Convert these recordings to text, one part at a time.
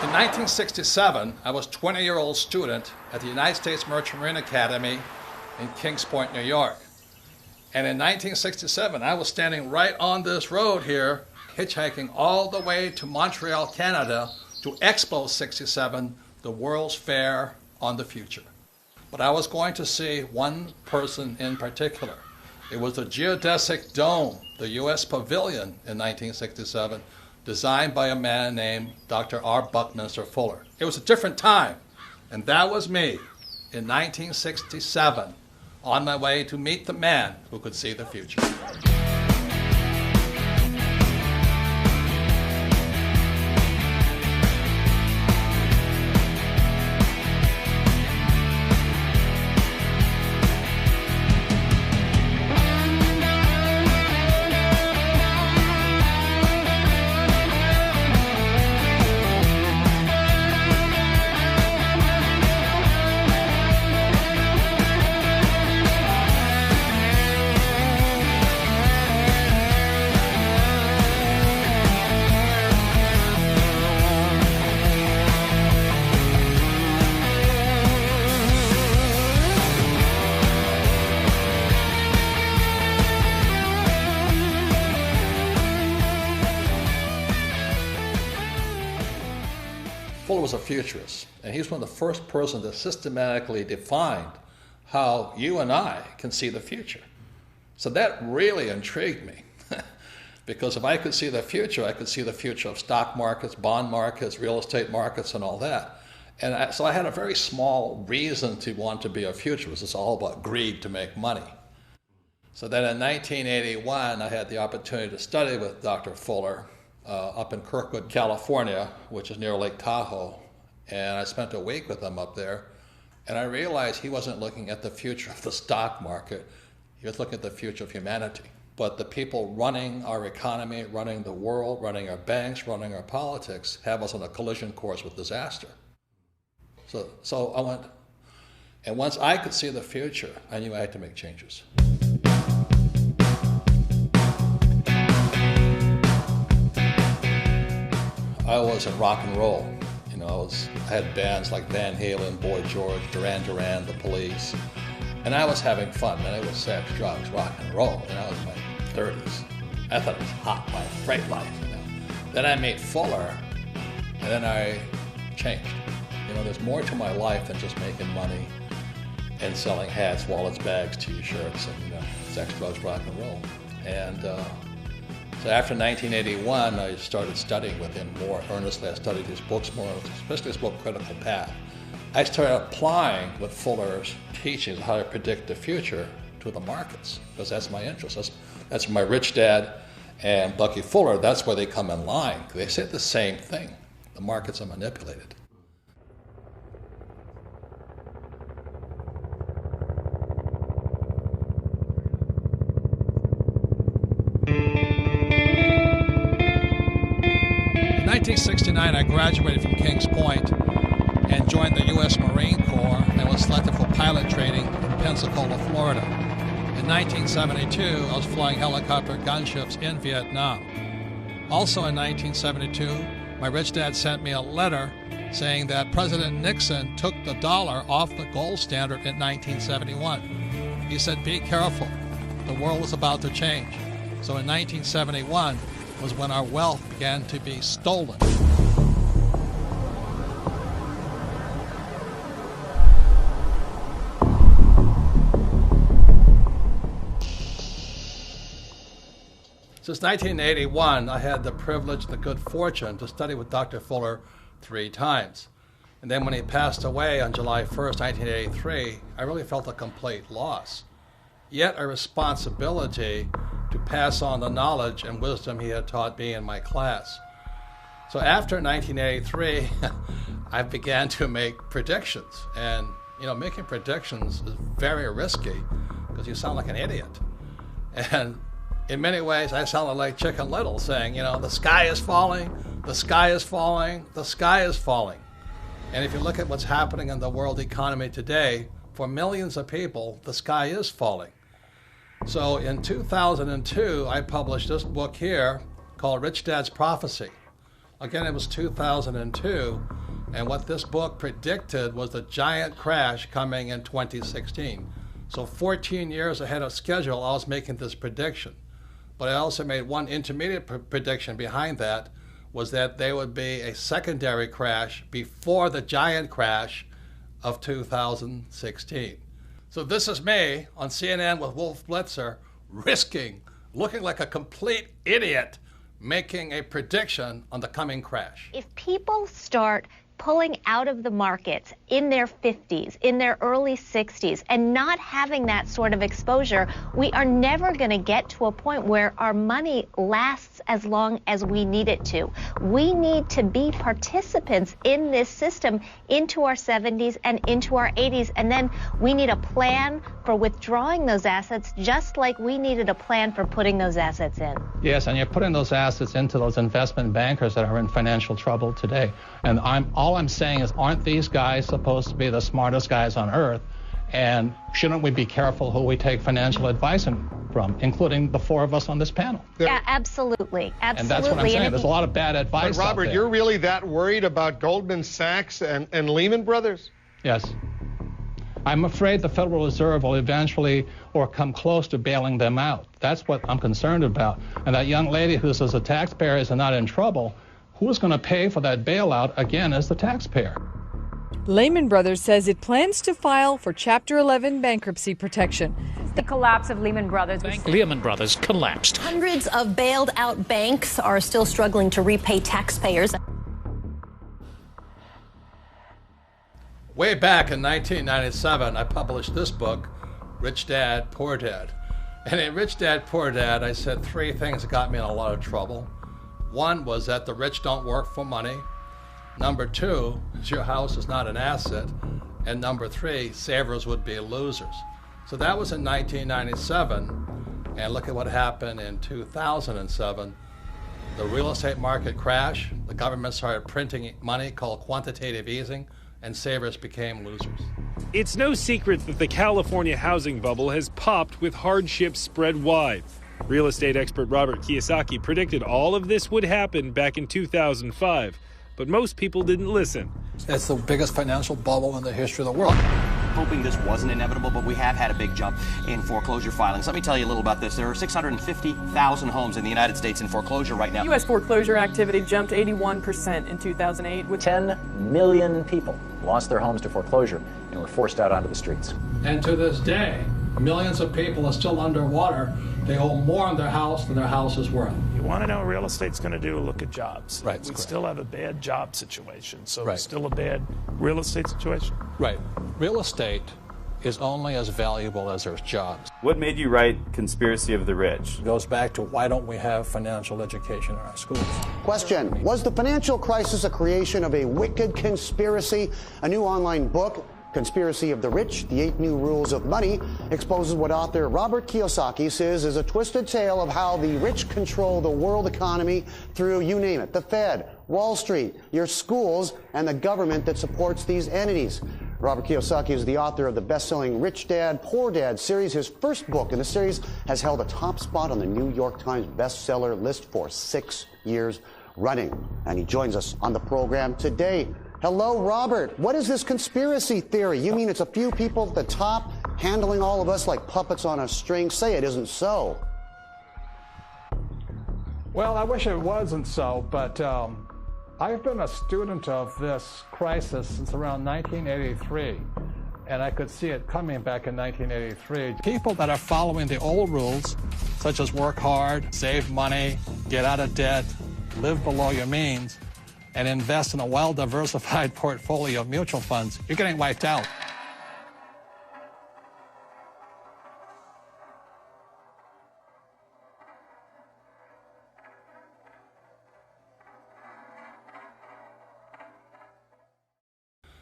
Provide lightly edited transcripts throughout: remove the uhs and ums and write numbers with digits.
In 1967, I was a 20-year-old student at the United States Merchant Marine Academy in Kings Point, New York. And in 1967, I was standing right on this road here, hitchhiking all the way to Montreal, Canada, to Expo 67, the World's Fair on the Future. But I was going to see one person in particular. It was the geodesic dome, the U.S. Pavilion in 1967, designed by a man named Dr. R. Buckminster Fuller. It was a different time, and that was me in 1967, on my way to meet the man who could see the future. Fuller was a futurist, and he's one of the first persons that systematically defined how you and I can see the future. So that really intrigued me, because if I could see the future, I could see the future of stock markets, bond markets, real estate markets, and all that. And so I had a very small reason to want to be a futurist. It's all about greed to make money. So then in 1981, I had the opportunity to study with Dr. Fuller up in Kirkwood, California, which is near Lake Tahoe. And I spent a week with him up there. And I realized he wasn't looking at the future of the stock market. He was looking at the future of humanity. But the people running our economy, running the world, running our banks, running our politics, have us on a collision course with disaster. So I went, and once I could see the future, I knew I had to make changes. I was in rock and roll. You know, I had bands like Van Halen, Boy George, Duran Duran, The Police, and I was having fun. Man, it was sex, drugs, rock and roll, and I was in my 30s. I thought it was hot life, great life. You know. Then I met Fuller, and then I changed. You know, there's more to my life than just making money and selling hats, wallets, bags, T-shirts, and sex, drugs, rock and roll. And so after 1981, I started studying with him more earnestly. I studied his books more, especially his book, Critical Path. I started applying what Fuller's teachings, how to predict the future, to the markets, because that's my interest. That's my Rich Dad and Bucky Fuller, that's where they come in line. They say the same thing. The markets are manipulated. In 1969, I graduated from Kings Point and joined the U.S. Marine Corps and was selected for pilot training in Pensacola, Florida. In 1972, I was flying helicopter gunships in Vietnam. Also in 1972, my rich dad sent me a letter saying that President Nixon took the dollar off the gold standard in 1971. He said, "Be careful, the world is about to change." So in 1971, was when our wealth began to be stolen. Since 1981, I had the privilege, the good fortune to study with Dr. Fuller 3 times. And then when he passed away on July 1st, 1983, I really felt a complete loss. Yet a responsibility to pass on the knowledge and wisdom he had taught me in my class. So after 1983, I began to make predictions. And making predictions is very risky because you sound like an idiot. And in many ways, I sounded like Chicken Little saying, the sky is falling, the sky is falling, the sky is falling. And if you look at what's happening in the world economy today, for millions of people, the sky is falling. So in 2002, I published this book here called Rich Dad's Prophecy, Again, it was 2002, and what this book predicted was a giant crash coming in 2016. So 14 years ahead of schedule, I was making this prediction. But I also made one intermediate prediction behind that, was that there would be a secondary crash before the giant crash of 2016. So this is me on CNN with Wolf Blitzer, looking like a complete idiot, making a prediction on the coming crash. If people start pulling out of the markets in their 50s, in their early 60s, and not having that sort of exposure, we are never going to get to a point where our money lasts as long as we need it to. We need to be participants in this system into our 70s and into our 80s, and then we need a plan for withdrawing those assets, just like we needed a plan for putting those assets in. Yes, and you're putting those assets into those investment bankers that are in financial trouble today. And all I'm saying is, aren't these guys supposed to be the smartest guys on earth? And shouldn't we be careful who we take financial advice from, including the four of us on this panel? Yeah, absolutely. Absolutely. And that's what I'm saying. There's a lot of bad advice. But Robert, out there. you're really that worried about Goldman Sachs and Lehman Brothers? Yes. I'm afraid the Federal Reserve will eventually or come close to bailing them out. That's what I'm concerned about. And that young lady who says the taxpayers are not in trouble, who's going to pay for that bailout again as the taxpayer? Lehman Brothers says it plans to file for Chapter 11 bankruptcy protection. The collapse of Lehman Brothers. Lehman Brothers collapsed. Hundreds of bailed out banks are still struggling to repay taxpayers. Way back in 1997, I published this book, Rich Dad, Poor Dad. And in Rich Dad, Poor Dad, I said three things that got me in a lot of trouble. One was that the rich don't work for money. Number two is your house is not an asset. And number three, savers would be losers. So that was in 1997. And look at what happened in 2007. The real estate market crashed. The government started printing money called quantitative easing, and savers became losers. It's no secret that the California housing bubble has popped with hardships spread wide. Real estate expert Robert Kiyosaki predicted all of this would happen back in 2005, but most people didn't listen. It's the biggest financial bubble in the history of the world. Hoping this wasn't inevitable, but we have had a big jump in foreclosure filings. Let me tell you a little about this. There are 650,000 homes in the United States in foreclosure right now. U.S. foreclosure activity jumped 81% in 2008. With 10 million people lost their homes to foreclosure and were forced out onto the streets. And to this day, millions of people are still underwater. They owe more on their house than their house is worth. You want to know what real estate's going to do? Look at jobs. Right. We still have a bad job situation, so right. It's still a bad real estate situation. Right. Real estate is only as valuable as there's jobs. What made you write Conspiracy of the Rich? It goes back to why don't we have financial education in our schools? Question: was the financial crisis a creation of a wicked conspiracy? A new online book, Conspiracy of the Rich, The 8 New Rules of Money, exposes what author Robert Kiyosaki says is a twisted tale of how the rich control the world economy through, you name it, the Fed, Wall Street, your schools, and the government that supports these entities. Robert Kiyosaki is the author of the best-selling Rich Dad, Poor Dad series. His first book in the series has held a top spot on the New York Times bestseller list for 6 years running. And he joins us on the program today. Hello, Robert. What is this conspiracy theory? You mean it's a few people at the top handling all of us like puppets on a string? Say it isn't so. Well, I wish it wasn't so, but I've been a student of this crisis since around 1983, and I could see it coming back in 1983. People that are following the old rules, such as work hard, save money, get out of debt, live below your means, and invest in a well-diversified portfolio of mutual funds, you're getting wiped out.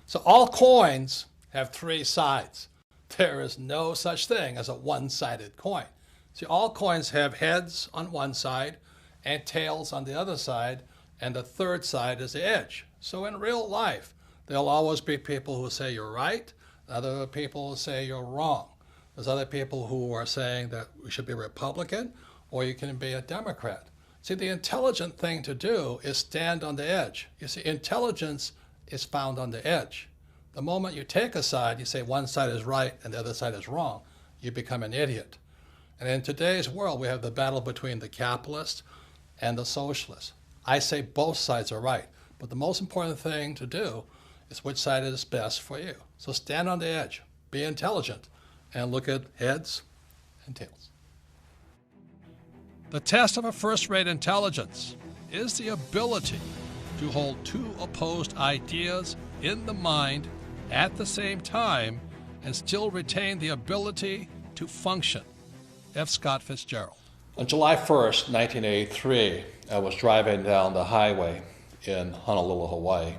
So all coins have three sides. There is no such thing as a one-sided coin. See, all coins have heads on one side and tails on the other side, and the third side is the edge. So in real life, there'll always be people who say you're right, other people who say you're wrong. There's other people who are saying that we should be Republican or you can be a Democrat. See, the intelligent thing to do is stand on the edge. You see, intelligence is found on the edge. The moment you take a side, you say one side is right and the other side is wrong, you become an idiot. And in today's world, we have the battle between the capitalist and the socialist. I say both sides are right, but the most important thing to do is which side is best for you. So stand on the edge, be intelligent, and look at heads and tails. The test of a first-rate intelligence is the ability to hold two opposed ideas in the mind at the same time and still retain the ability to function. F. Scott Fitzgerald. On July 1st, 1983, I was driving down the highway in Honolulu, Hawaii,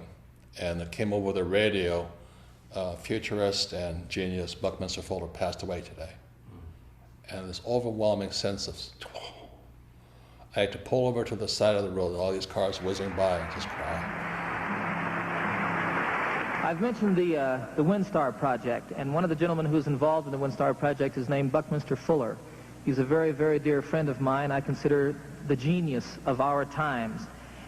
and it came over the radio, futurist and genius Buckminster Fuller passed away today. And this overwhelming sense of, I had to pull over to the side of the road, all these cars whizzing by, and just cry. I've mentioned the WinStar project, and one of the gentlemen who's involved in the WinStar project is named Buckminster Fuller. He's a very, very dear friend of mine. I consider the genius of our times.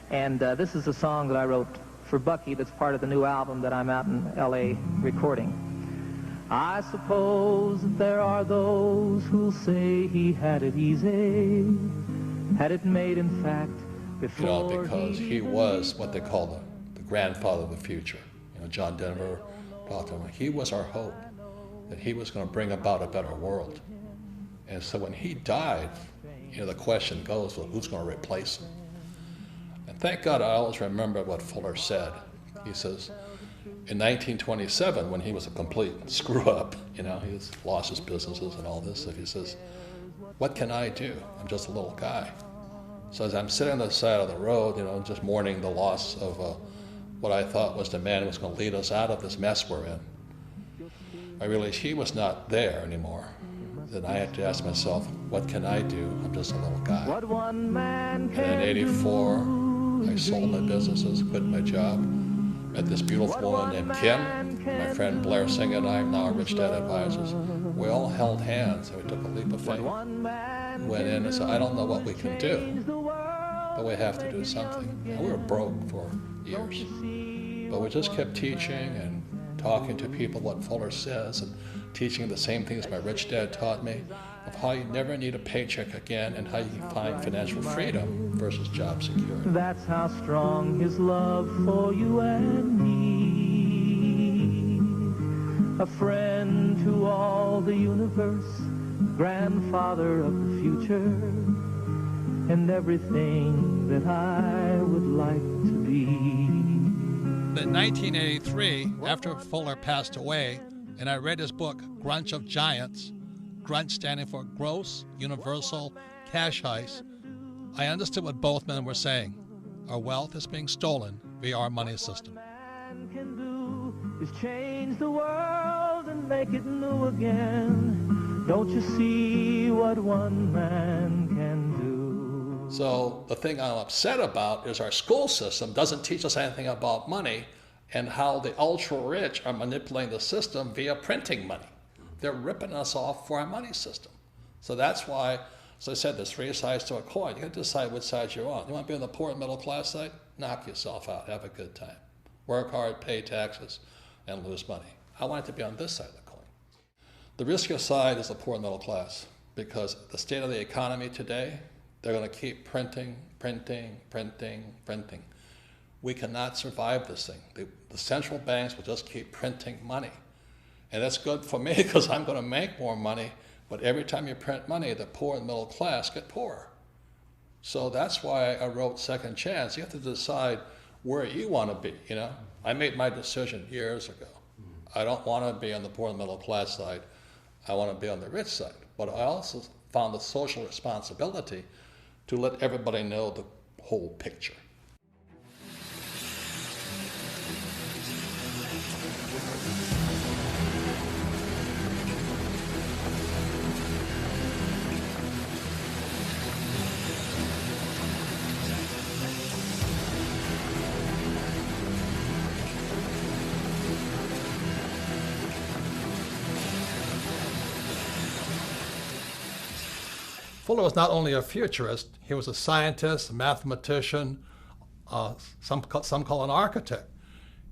And this is a song that I wrote for Bucky that's part of the new album that I'm out in L.A. recording. I suppose that there are those who'll say he had it easy, had it made in fact before. Because he was what they call the grandfather of the future. John Denver talked to him. He was our hope, that he was going to bring about a better world. And so when he died, the question goes, well, who's going to replace him? And thank God I always remember what Fuller said. He says, in 1927, when he was a complete screw-up, he lost his businesses and all this, he says, what can I do? I'm just a little guy. So as I'm sitting on the side of the road, just mourning the loss of what I thought was the man who was going to lead us out of this mess we're in, I realized he was not there anymore. Then I had to ask myself, what can I do? I'm just a little guy. And in '84, I sold my businesses, quit my job, met this beautiful woman named Kim. My friend Blair Singh and I, now Rich Dad Advisors, we all held hands and we took a leap of faith. Went in and said, I don't know what we can do, but we have to do something. And we were broke for years. But we just kept teaching and talking to people what Fuller says and teaching the same things my rich dad taught me of how you never need a paycheck again and how you can find financial freedom versus job security. That's how strong his love for you and me. A friend to all the universe, grandfather of the future, and everything that I would like to be. In 1983, after Fuller passed away, and I read his book, Grunch of Giants, Grunch standing for Gross Universal Cash Heist, I understood what both men were saying. Our wealth is being stolen via our money system. What man can do is change the world and make it new again. Don't you see what one man can do? So the thing I'm upset about is our school system doesn't teach us anything about money and how the ultra-rich are manipulating the system via printing money. They're ripping us off for our money system. So that's why, as I said, there's three sides to a coin. You have to decide which side you're on. You want to be on the poor and middle class side? Knock yourself out. Have a good time. Work hard, pay taxes, and lose money. I want it to be on this side of the coin. The riskier side is the poor and middle class, because the state of the economy today, they're going to keep printing. We cannot survive this thing. The central banks will just keep printing money. And that's good for me because I'm going to make more money, but every time you print money, the poor and middle class get poorer. So that's why I wrote Second Chance. You have to decide where you want to be, I made my decision years ago. I don't want to be on the poor and middle class side. I want to be on the rich side. But I also found the social responsibility to let everybody know the whole picture. Fuller was not only a futurist, he was a scientist, a mathematician, some call an architect.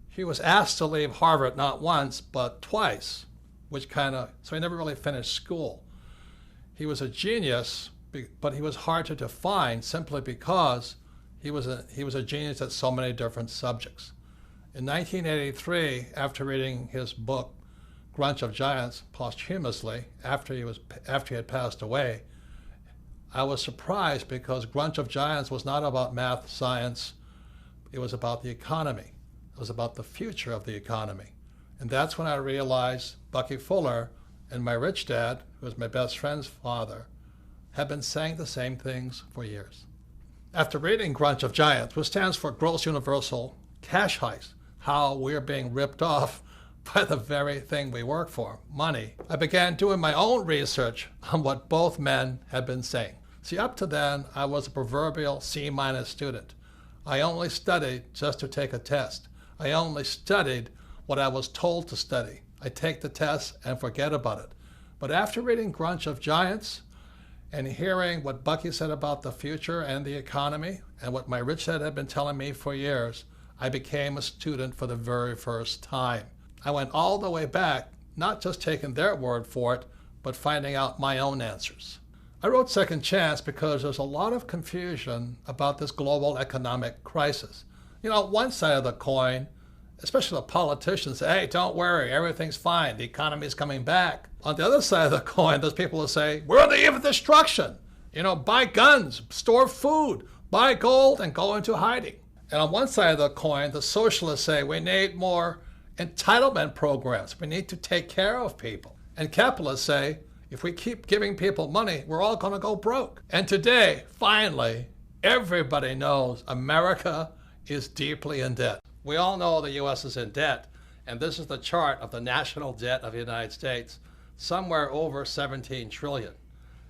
He was asked to leave Harvard not once, but twice, so he never really finished school. He was a genius, but he was hard to define simply because he was a genius at so many different subjects. In 1983, after reading his book, Grunch of Giants, posthumously, after he had passed away, I was surprised because Grunch of Giants was not about math, science, it was about the economy. It was about the future of the economy. And that's when I realized Bucky Fuller and my rich dad, who was my best friend's father, had been saying the same things for years. After reading Grunch of Giants, which stands for Gross Universal Cash Heist, how we're being ripped off by the very thing we work for, money, I began doing my own research on what both men had been saying. See, up to then, I was a proverbial C- student. I only studied just to take a test. I only studied what I was told to study. I take the test and forget about it. But after reading Grunch of Giants and hearing what Bucky said about the future and the economy and what my rich dad had been telling me for years, I became a student for the very first time. I went all the way back, not just taking their word for it, but finding out my own answers. I wrote Second Chance because there's a lot of confusion about this global economic crisis. You know, one side of the coin, especially the politicians, say, hey, don't worry, everything's fine, the economy's coming back. On the other side of the coin, there's people who say, we're on the eve of destruction. You know, buy guns, store food, buy gold, and go into hiding. And on one side of the coin, the socialists say, we need more entitlement programs. We need to take care of people. And capitalists say, if we keep giving people money, we're all going to go broke. And today, finally, everybody knows America is deeply in debt. We all know the U.S. is in debt, and this is the chart of the national debt of the United States, somewhere over 17 trillion.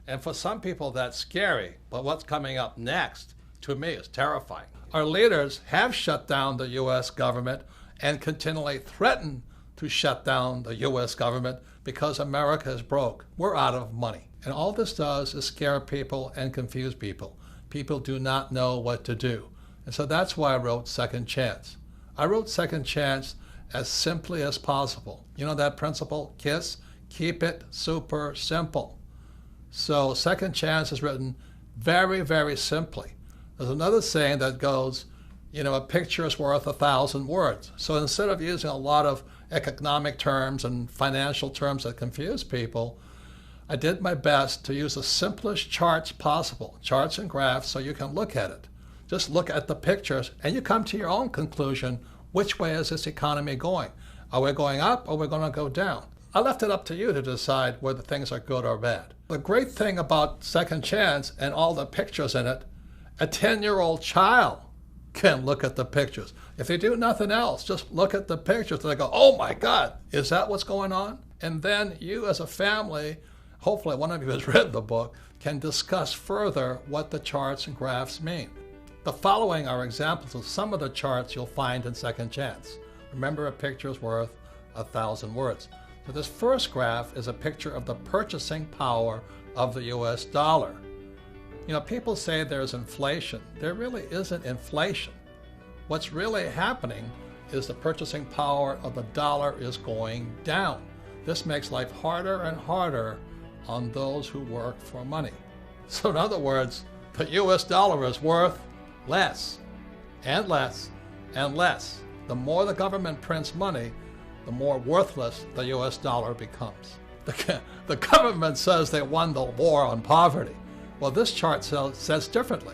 And for some people, that's scary, but what's coming up next, to me, is terrifying. Our leaders have shut down the U.S. government and continually threaten to shut down the U.S. government because America is broke. We're out of money. And all this does is scare people and confuse people. People do not know what to do. And so that's why I wrote Second Chance. I wrote Second Chance as simply as possible. You know that principle, KISS? Keep it super simple. So Second Chance is written very, very simply. There's another saying that goes, you know, a picture is worth 1,000 words. So instead of using a lot of economic terms and financial terms that confuse people, I did my best to use the simplest charts possible, charts and graphs, so you can look at it. Just look at the pictures and you come to your own conclusion. Which way is this economy going? Are we going up or are we going to go down? I left it up to you to decide whether things are good or bad. The great thing about Second Chance and all the pictures in it, a 10-year-old child can look at the pictures. If they do nothing else, just look at the pictures and they go, oh my God, is that what's going on? And then you as a family, hopefully one of you has read the book, can discuss further what the charts and graphs mean. The following are examples of some of the charts you'll find in Second Chance. Remember, a picture is worth 1,000 words. So this first graph is a picture of the purchasing power of the US dollar. You know, people say there's inflation. There really isn't inflation. What's really happening is the purchasing power of the dollar is going down. This makes life harder and harder on those who work for money. So in other words, the US dollar is worth less and less and less. The more the government prints money, the more worthless the US dollar becomes. The government says they won the war on poverty. Well, this chart says differently.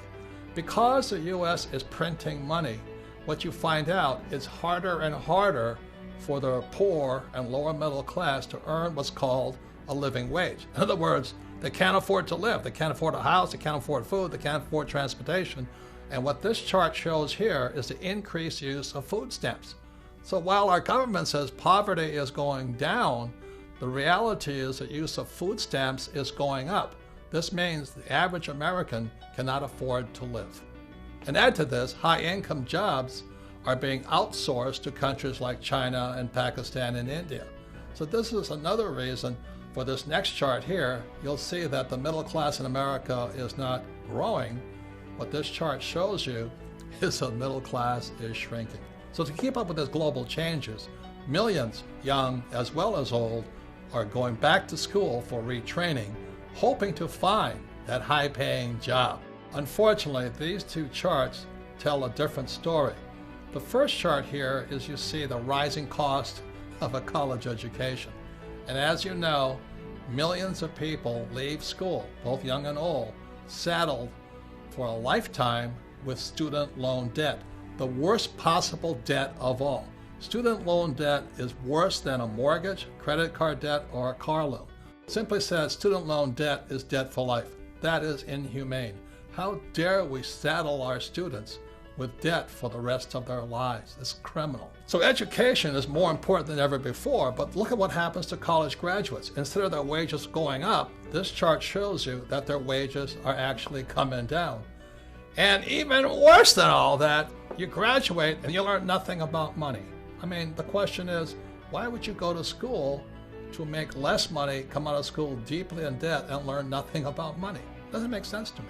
Because the U.S. is printing money, what you find out is harder and harder for the poor and lower middle class to earn what's called a living wage. In other words, they can't afford to live. They can't afford a house. They can't afford food. They can't afford transportation. And what this chart shows here is the increased use of food stamps. So while our government says poverty is going down, the reality is that use of food stamps is going up. This means the average American cannot afford to live. And add to this, high-income jobs are being outsourced to countries like China and Pakistan and India. So this is another reason For this next chart here, you'll see that the middle class in America is not growing. What this chart shows you is the middle class is shrinking. So to keep up with these global changes, millions, young as well as old, are going back to school for retraining, hoping to find that high-paying job. Unfortunately, these two charts tell a different story. The first chart here is you see the rising cost of a college education. And as you know, millions of people leave school, both young and old, saddled for a lifetime with student loan debt, the worst possible debt of all. Student loan debt is worse than a mortgage, credit card debt, or a car loan. Simply said, student loan debt is debt for life. That is inhumane. How dare we saddle our students with debt for the rest of their lives? It's criminal. So education is more important than ever before, but look at what happens to college graduates. Instead of their wages going up, this chart shows you that their wages are actually coming down. And even worse than all that, you graduate and you learn nothing about money. I mean, the question is, why would you go to school to make less money, come out of school deeply in debt, and learn nothing about money? Doesn't make sense to me.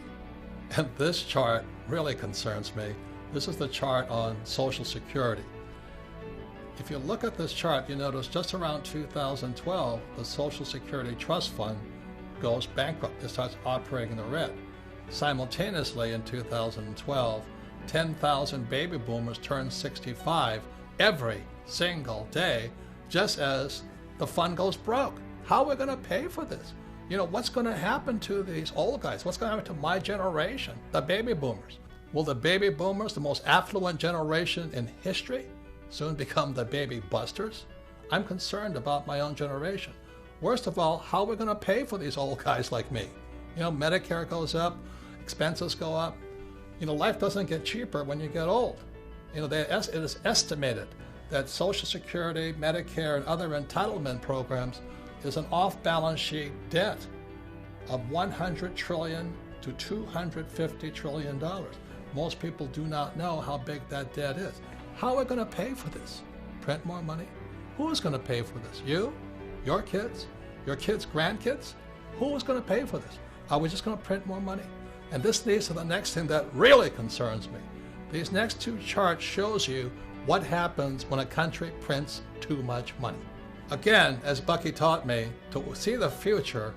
And this chart really concerns me. This is the chart on Social Security. If you look at this chart, you notice just around 2012, the Social Security Trust Fund goes bankrupt. It starts operating in the red. Simultaneously, in 2012, 10,000 baby boomers turn 65 every single day, just as the fund goes broke. How are we going to pay for this? You know, what's going to happen to these old guys? What's going to happen to my generation, the baby boomers? Will the baby boomers, the most affluent generation in history, soon become the baby busters? I'm concerned about my own generation. Worst of all, how are we going to pay for these old guys like me? You know, Medicare goes up, expenses go up. You know, life doesn't get cheaper when you get old. You know, it is estimated that Social Security, Medicare, and other entitlement programs is an off-balance sheet debt of $100 trillion to $250 trillion. Most people do not know how big that debt is. How are we going to pay for this? Print more money? Who is going to pay for this? You? Your kids? Your kids' grandkids? Who is going to pay for this? Are we just going to print more money? And this leads to the next thing that really concerns me. These next two charts shows you what happens when a country prints too much money. Again, as Bucky taught me, to see the future,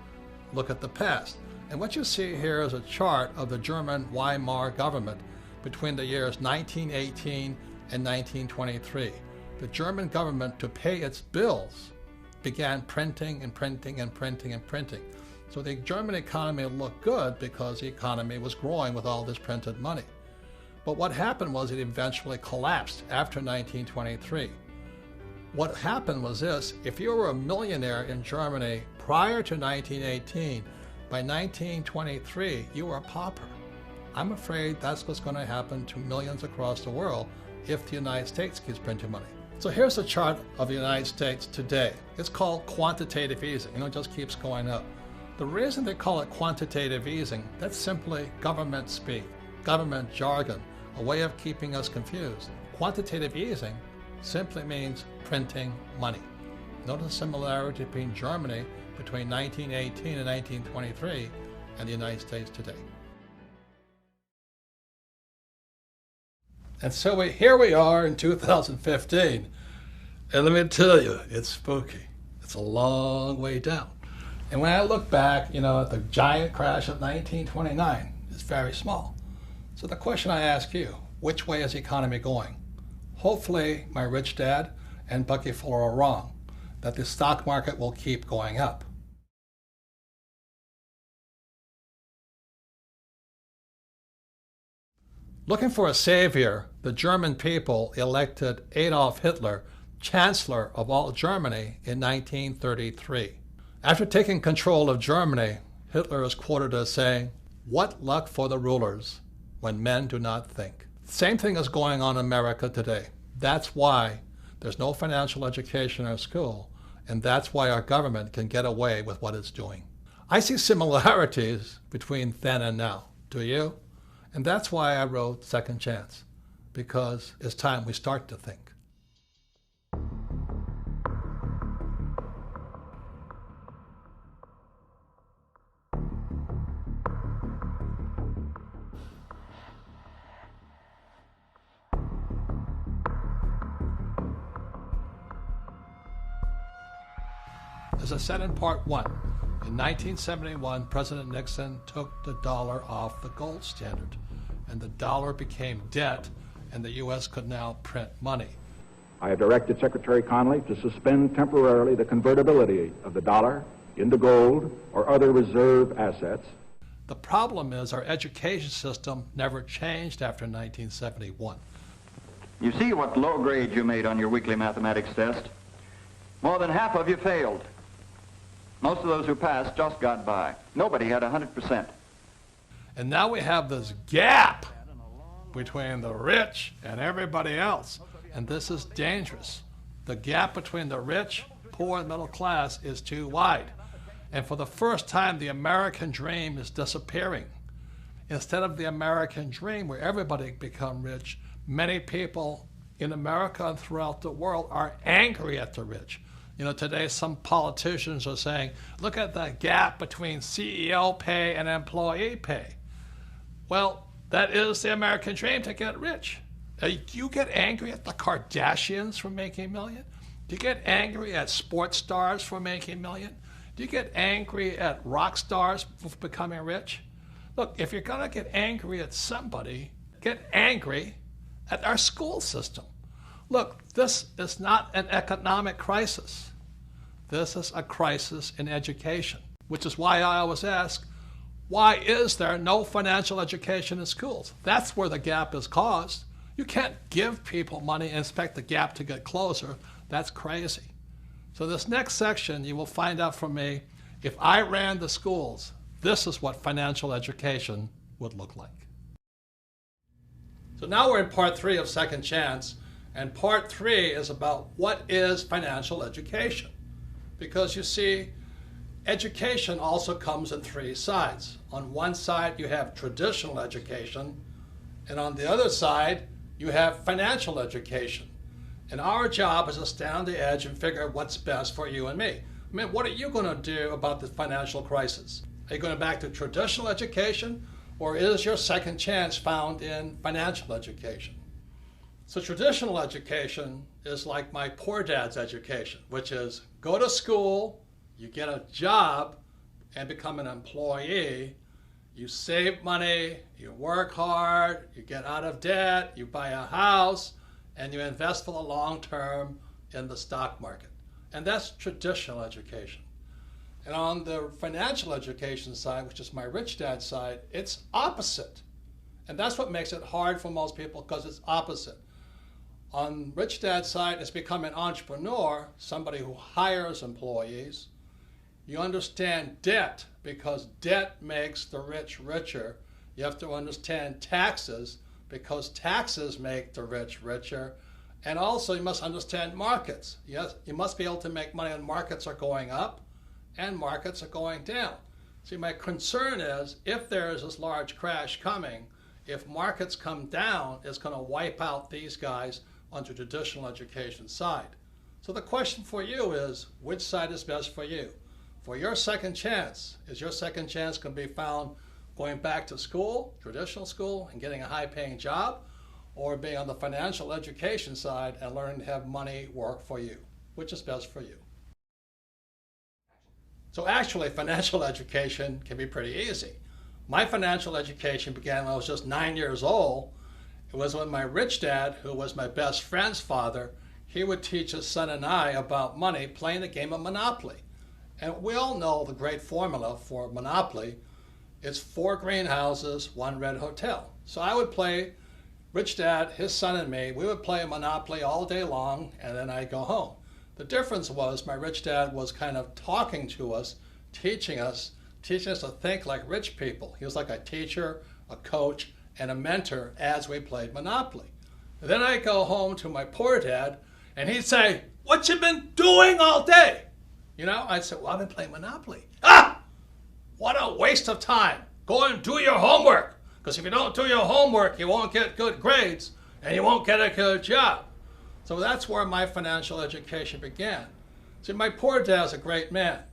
look at the past. And what you see here is a chart of the German Weimar government between the years 1918 and 1923. The German government, to pay its bills, began printing and printing and printing and printing. So the German economy looked good because the economy was growing with all this printed money. But what happened was it eventually collapsed after 1923. What happened was this: if you were a millionaire in Germany prior to 1918, by 1923, you were a pauper. I'm afraid that's what's going to happen to millions across the world if the United States keeps printing money. So here's a chart of the United States today. It's called quantitative easing. You know, it just keeps going up. The reason they call it quantitative easing, that's simply government speak, government jargon, a way of keeping us confused. Quantitative easing simply means printing money. Notice the similarity between Germany between 1918 and 1923 and the United States today. And so here we are in 2015, and let me tell you, it's spooky. It's a long way down. And when I look back, you know, at the giant crash of 1929, it's very small. So the question I ask you, which way is the economy going? Hopefully my rich dad and Bucky Fuller are wrong, that the stock market will keep going up. Looking for a savior, the German people elected Adolf Hitler Chancellor of all Germany in 1933. After taking control of Germany, Hitler is quoted as saying, "What luck for the rulers when men do not think." Same thing is going on in America today. That's why there's no financial education or school, and that's why our government can get away with what it's doing. I see similarities between then and now. Do you? And that's why I wrote Second Chance, because it's time we start to think. As I said in part one, in 1971, President Nixon took the dollar off the gold standard, and the dollar became debt, and the U.S. could now print money. I have directed Secretary Connally to suspend temporarily the convertibility of the dollar into gold or other reserve assets. The problem is our education system never changed after 1971. You see what low grade you made on your weekly mathematics test? More than half of you failed. Most of those who passed just got by. Nobody had 100%. And now we have this gap between the rich and everybody else. And this is dangerous. The gap between the rich, poor, and middle class is too wide. And for the first time, the American dream is disappearing. Instead of the American dream where everybody become rich, many people in America and throughout the world are angry at the rich. You know, today some politicians are saying, look at the gap between CEO pay and employee pay. Well, that is the American dream, to get rich. Do you get angry at the Kardashians for making $1 million? Do you get angry at sports stars for making $1 million? Do you get angry at rock stars for becoming rich? Look, if you're going to get angry at somebody, get angry at our school system. Look, this is not an economic crisis. This is a crisis in education, which is why I always ask, why is there no financial education in schools? That's where the gap is caused. You can't give people money and expect the gap to get closer. That's crazy. So this next section, you will find out from me, if I ran the schools, this is what financial education would look like. So now we're in part 3 of Second Chance, and part 3 is about what is financial education. Because you see, education also comes in 3 sides. On one side, you have traditional education, and on the other side, you have financial education. And our job is to stand on the edge and figure out what's best for you and me. I mean, what are you going to do about the financial crisis? Are you going back to traditional education, or is your second chance found in financial education? So traditional education is like my poor dad's education, which is go to school, you get a job and become an employee, you save money, you work hard, you get out of debt, you buy a house, and you invest for the long term in the stock market. And that's traditional education. And on the financial education side, which is my rich dad side, it's opposite. And that's what makes it hard for most people, because it's opposite. On rich dad's side, it's become an entrepreneur, somebody who hires employees. You understand debt, because debt makes the rich richer. You have to understand taxes, because taxes make the rich richer. And also you must understand markets. Yes, you must be able to make money when markets are going up and markets are going down. See, my concern is if there is this large crash coming, if markets come down, it's going to wipe out these guys on the traditional education side. So the question for you is, which side is best for you? For your second chance, is your second chance going to be found going back to school, traditional school, and getting a high-paying job, or being on the financial education side and learning to have money work for you? Which is best for you? So actually, financial education can be pretty easy. My financial education began when I was just 9 years old. It was when my rich dad, who was my best friend's father, he would teach his son and I about money playing the game of Monopoly. And we all know the great formula for Monopoly. It's 4 greenhouses, 1 red hotel. So I would play, rich dad, his son and me, we would play Monopoly all day long, and then I'd go home. The difference was my rich dad was kind of talking to us, teaching us to think like rich people. He was like a teacher, a coach, and a mentor as we played Monopoly. And then I'd go home to my poor dad, and he'd say, "What you been doing all day?" You know, I'd say, "Well, I've been playing Monopoly." "Ah! What a waste of time. Go and do your homework. Because if you don't do your homework, you won't get good grades, and you won't get a good job." So that's where my financial education began. See, my poor dad's a great man.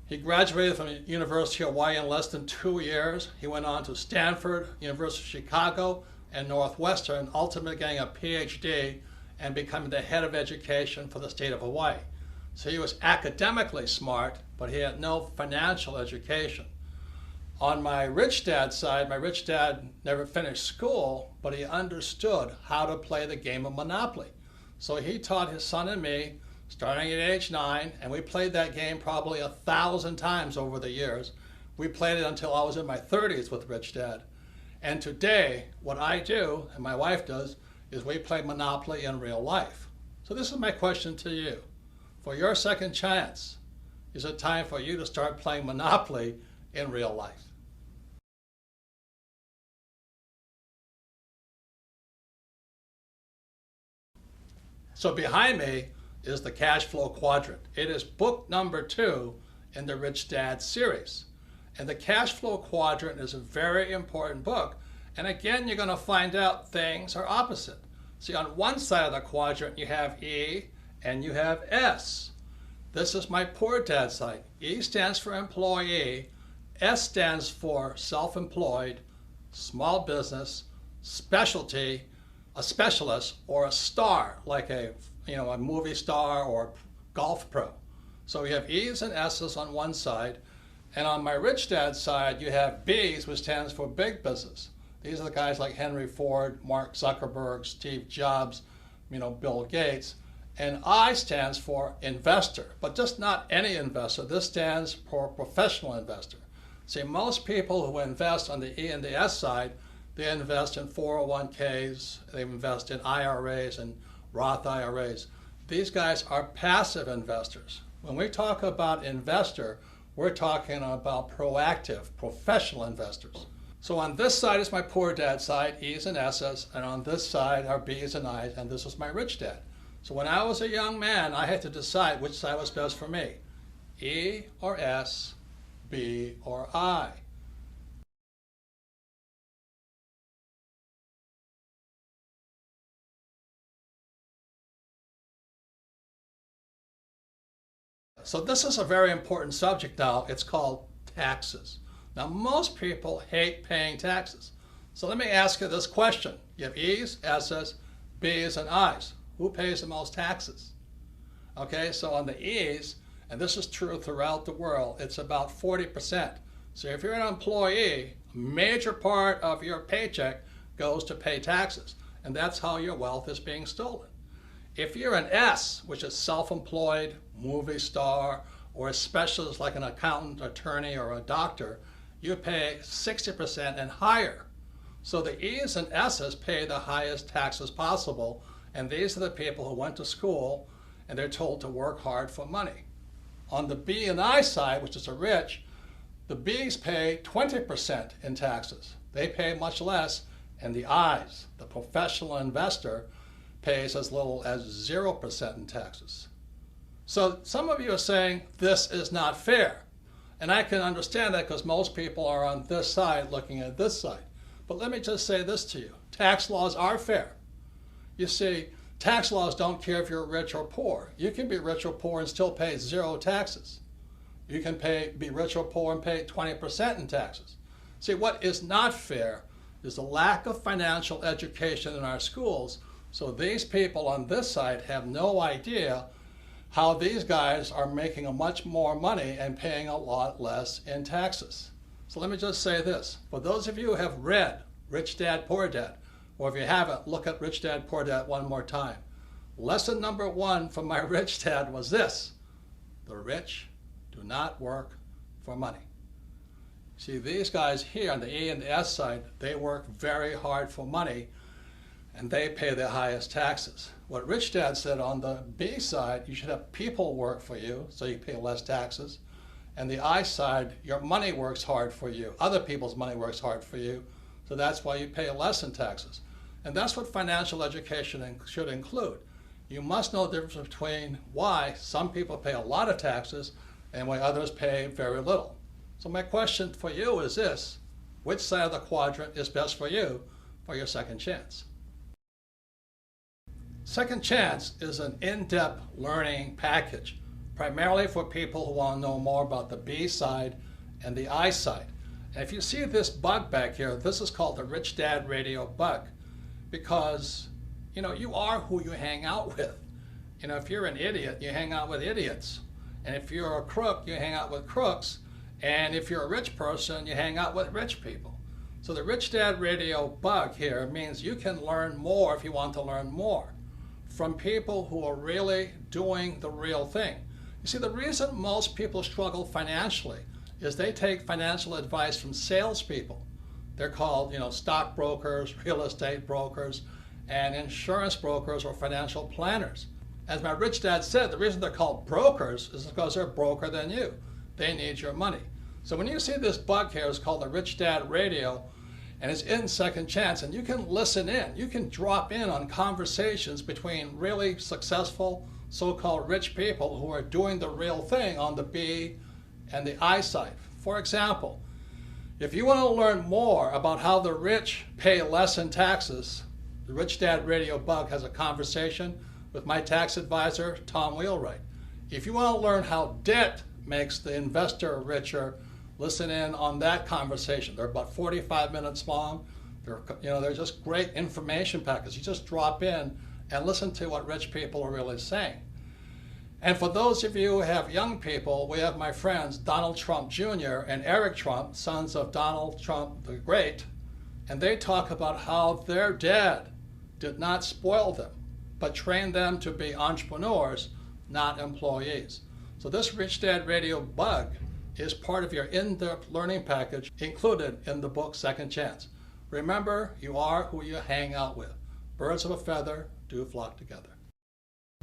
He graduated from the University of Hawaii in less than 2 years. He went on to Stanford, University of Chicago, and Northwestern, ultimately getting a PhD and becoming the head of education for the state of Hawaii. So he was academically smart, but he had no financial education. On my rich dad side, my rich dad never finished school, but he understood how to play the game of Monopoly. So he taught his son and me, starting at age 9, and we played that game probably 1,000 times over the years. We played it until I was in my 30s with Rich Dad. And today, what I do, and my wife does, is we play Monopoly in real life. So this is my question to you. For your second chance, is it time for you to start playing Monopoly in real life? So behind me is the cash flow quadrant. It is book number 2 in the Rich Dad series. And the cash flow quadrant is a very important book. And again, you're going to find out things are opposite. See, on one side of the quadrant, you have E and you have S. This is my poor dad side. E stands for employee. S stands for self-employed, small business, specialty, a specialist, or a star, like a movie star or golf pro. So we have E's and S's on one side, and on my rich dad side, you have B's, which stands for big business. These are the guys like Henry Ford, Mark Zuckerberg, Steve Jobs, Bill Gates. And I stands for investor, but just not any investor. This stands for professional investor. See, most people who invest on the E and the S side, they invest in 401ks, they invest in IRAs and Roth IRAs. These guys are passive investors. When we talk about investor, we're talking about proactive, professional investors. So on this side is my poor dad side, E's and S's, and on this side are B's and I's, and this is my rich dad. So when I was a young man, I had to decide which side was best for me, E or S, B or I. So this is a very important subject now. It's called taxes. Now, most people hate paying taxes. So let me ask you this question. You have E's, S's, B's, and I's. Who pays the most taxes? Okay, so on the E's, and this is true throughout the world, it's about 40%. So if you're an employee, a major part of your paycheck goes to pay taxes, and that's how your wealth is being stolen. If you're an S, which is self-employed, movie star, or a specialist like an accountant, attorney, or a doctor, you pay 60% and higher. So the E's and S's pay the highest taxes possible, and these are the people who went to school and they're told to work hard for money. On the B and I side, which is the rich, the B's pay 20% in taxes. They pay much less, and the I's, the professional investor, pays as little as 0% in taxes. So some of you are saying this is not fair. And I can understand that because most people are on this side looking at this side. But let me just say this to you. Tax laws are fair. You see, tax laws don't care if you're rich or poor. You can be rich or poor and still pay 0 taxes. You can be rich or poor and pay 20% in taxes. See, what is not fair is the lack of financial education in our schools. So these people on this side have no idea how these guys are making a much more money and paying a lot less in taxes. So let me just say this. For those of you who have read Rich Dad, Poor Dad, or if you haven't, look at Rich Dad, Poor Dad one more time. Lesson number 1 from my rich dad was this: the rich do not work for money. See, these guys here on the E and the S side, they work very hard for money, and they pay the highest taxes. What Rich Dad said on the B side, you should have people work for you, so you pay less taxes. And the I side, your money works hard for you. Other people's money works hard for you, so that's why you pay less in taxes. And that's what financial education should include. You must know the difference between why some people pay a lot of taxes and why others pay very little. So my question for you is this: which side of the quadrant is best for you for your second chance? Second Chance is an in-depth learning package, primarily for people who want to know more about the B side and the I side. And if you see this bug back here, this is called the Rich Dad Radio bug, because you are who you hang out with. You know, if you're an idiot, you hang out with idiots. And if you're a crook, you hang out with crooks. And if you're a rich person, you hang out with rich people. So the Rich Dad Radio bug here means you can learn more if you want to learn more from people who are really doing the real thing. You see, the reason most people struggle financially is they take financial advice from salespeople. They're called, you know, stockbrokers, real estate brokers, and insurance brokers or financial planners. As my rich dad said, the reason they're called brokers is because they're broker than you. They need your money. So when you see this bug here, it's called the Rich Dad Radio, and it's in Second Chance, and you can listen in. You can drop in on conversations between really successful so-called rich people who are doing the real thing on the B and the I side. For example, if you want to learn more about how the rich pay less in taxes, the Rich Dad Radio bug has a conversation with my tax advisor, Tom Wheelwright. If you want to learn how debt makes the investor richer, listen in on that conversation. They're about 45 minutes long. They're just great information packets. You just drop in and listen to what rich people are really saying. And for those of you who have young people, we have my friends Donald Trump Jr. and Eric Trump, sons of Donald Trump the Great, and they talk about how their dad did not spoil them, but trained them to be entrepreneurs, not employees. So this Rich Dad Radio bug is part of your in-depth learning package included in the book Second Chance. Remember, you are who you hang out with. Birds of a feather do flock together.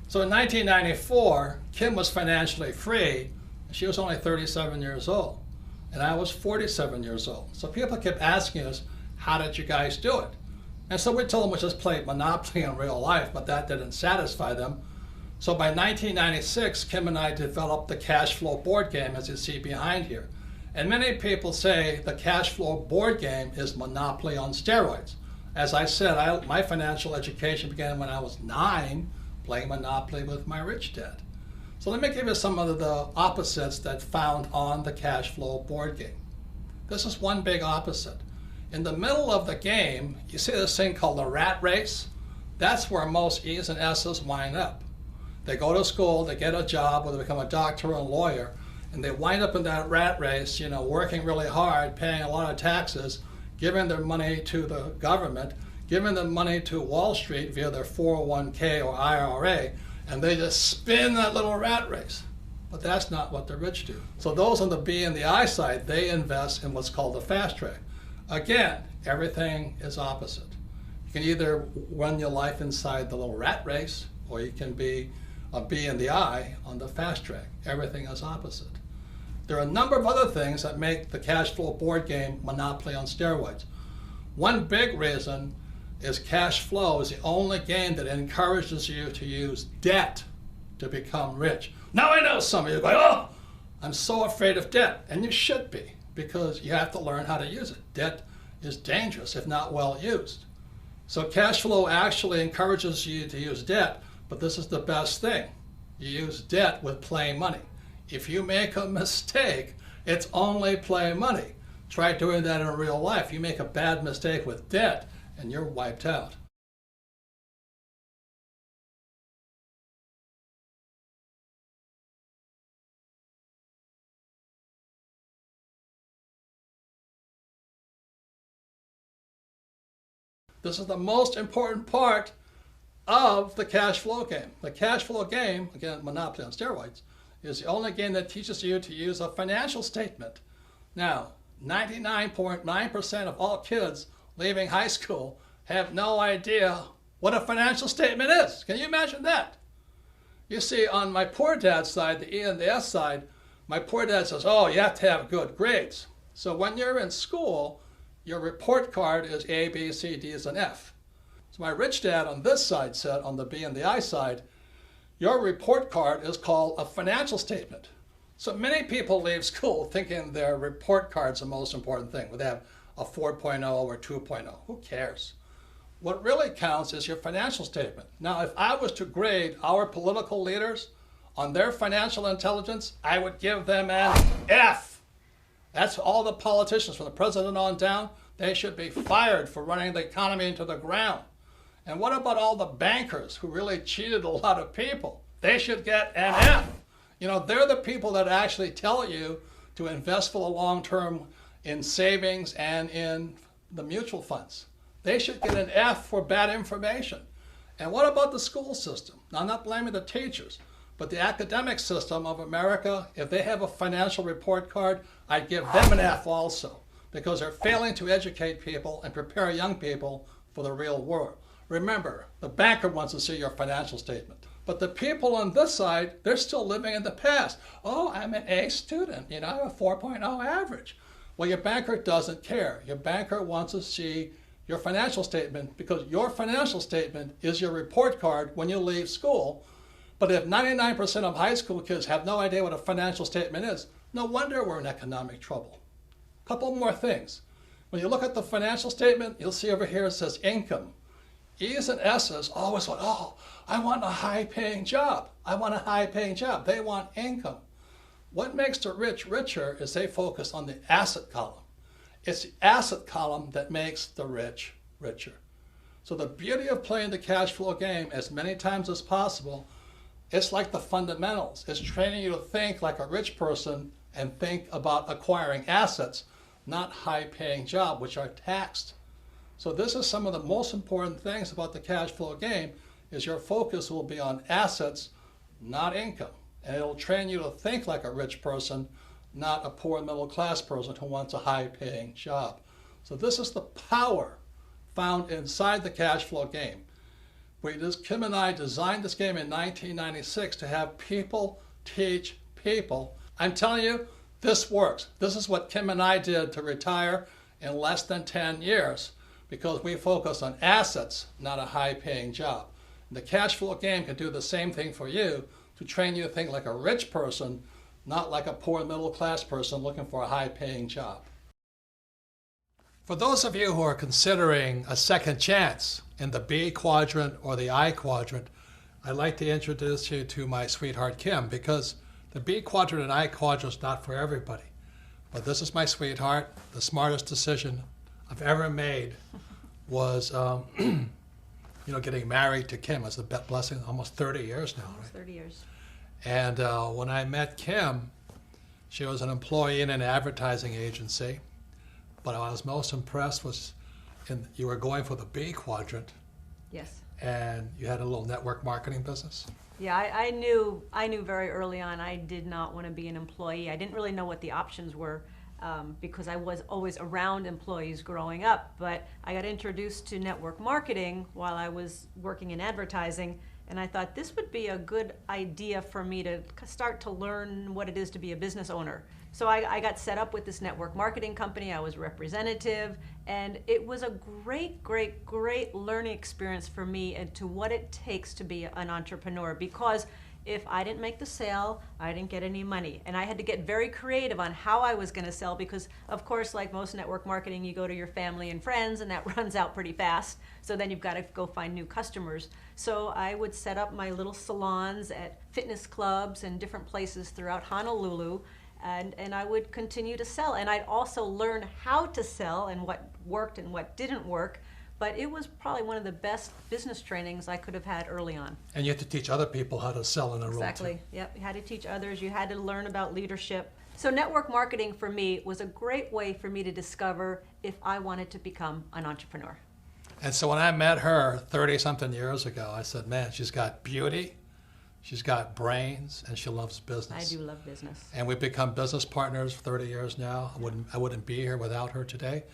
So in 1994, Kim was financially free. She was only 37 years old, and I was 47 years old. So people kept asking us, how did you guys do it? And so we told them we just played Monopoly in real life, but that didn't satisfy them. So by 1996, Kim and I developed the cash flow board game, as you see behind here. And many people say the cash flow board game is Monopoly on steroids. As I said, my financial education began when I was 9, playing Monopoly with my rich dad. So let me give you some of the opposites that found on the cash flow board game. This is one big opposite. In the middle of the game, you see this thing called the rat race. That's where most E's and S's wind up. They go to school, they get a job, or they become a doctor or a lawyer, and they wind up in that rat race, you know, working really hard, paying a lot of taxes, giving their money to the government, giving them money to Wall Street via their 401k or IRA, and they just spin that little rat race. But that's not what the rich do. So those on the B and the I side, they invest in what's called the fast track. Again, everything is opposite. You can either run your life inside the little rat race, or you can be a B and the I on the fast track. Everything is opposite. There are a number of other things that make the cash flow board game Monopoly on steroids. One big reason is cash flow is the only game that encourages you to use debt to become rich. Now I know some of you are going, oh, I'm so afraid of debt. And you should be, because you have to learn how to use it. Debt is dangerous if not well used. So cash flow actually encourages you to use debt, but this is the best thing. You use debt with play money. If you make a mistake, it's only play money. Try doing that in real life. You make a bad mistake with debt, and you're wiped out. This is the most important part of the cash flow game. The cash flow game, again, Monopoly on steroids, is the only game that teaches you to use a financial statement. Now, 99.9% of all kids leaving high school have no idea what a financial statement is. Can you imagine that? You see, on my poor dad's side, the E and the S side, my poor dad says, oh, you have to have good grades. So when you're in school, your report card is A, B, C, D, and F. So my rich dad on this side said, on the B and the I side, your report card is called a financial statement. So many people leave school thinking their report card's the most important thing. Would they have a 4.0 or 2.0? Who cares? What really counts is your financial statement. Now, if I was to grade our political leaders on their financial intelligence, I would give them an F. That's all the politicians, from the president on down. They should be fired for running the economy into the ground. And what about all the bankers who really cheated a lot of people? They should get an F. You know, they're the people that actually tell you to invest for the long term in savings and in the mutual funds. They should get an F for bad information. And what about the school system? Now, I'm not blaming the teachers, but the academic system of America, if they have a financial report card, I'd give them an F also, because they're failing to educate people and prepare young people for the real world. Remember, the banker wants to see your financial statement. But the people on this side, they're still living in the past. Oh, I'm an A student, you know, I have a 4.0 average. Well, your banker doesn't care. Your banker wants to see your financial statement, because your financial statement is your report card when you leave school. But if 99% of high school kids have no idea what a financial statement is, no wonder we're in economic trouble. A couple more things. When you look at the financial statement, you'll see over here it says income. E's and S's always want, oh, I want a high-paying job. I want a high-paying job. They want income. What makes the rich richer is they focus on the asset column. It's the asset column that makes the rich richer. So the beauty of playing the cash flow game as many times as possible, it's like the fundamentals. It's training you to think like a rich person and think about acquiring assets, not high-paying jobs, which are taxed. So this is some of the most important things about the cash flow game, is your focus will be on assets, not income. And it'll train you to think like a rich person, not a poor middle class person who wants a high-paying job. So this is the power found inside the cash flow game. Kim and I designed this game in 1996 to have people teach people. I'm telling you, this works. This is what Kim and I did to retire in less than 10 years, because we focus on assets, not a high-paying job. And the cash flow game can do the same thing for you, to train you to think like a rich person, not like a poor middle-class person looking for a high-paying job. For those of you who are considering a second chance in the B quadrant or the I quadrant, I'd like to introduce you to my sweetheart Kim, because the B quadrant and I quadrant is not for everybody. But this is my sweetheart. The smartest decision I've ever made was getting married to Kim. It's a blessing, almost 30 years now. Right? 30 years. And when I met Kim, she was an employee in an advertising agency. But I was most impressed was you were going for the B quadrant. Yes. And you had a little network marketing business. Yeah, I knew very early on I did not want to be an employee. I didn't really know what the options were. Because I was always around employees growing up, but I got introduced to network marketing while I was working in advertising, and I thought this would be a good idea for me to start to learn what it is to be a business owner. So I got set up with this network marketing company. I was representative, and it was a great, great, great learning experience for me into what it takes to be an entrepreneur, because if I didn't make the sale, I didn't get any money. And I had to get very creative on how I was going to sell, because, of course, like most network marketing, you go to your family and friends, and that runs out pretty fast. So then you've got to go find new customers. So I would set up my little salons at fitness clubs and different places throughout Honolulu, and I would continue to sell. And I'd also learn how to sell and what worked and what didn't work. But it was probably one of the best business trainings I could have had early on. And you had to teach other people how to sell in a role. Exactly. Yep. You had to teach others. You had to learn about leadership. So network marketing for me was a great way for me to discover if I wanted to become an entrepreneur. And so when I met her 30-something years ago, I said, man, she's got beauty, she's got brains, and she loves business. I do love business. And we've become business partners for 30 years now. I wouldn't be here without her today.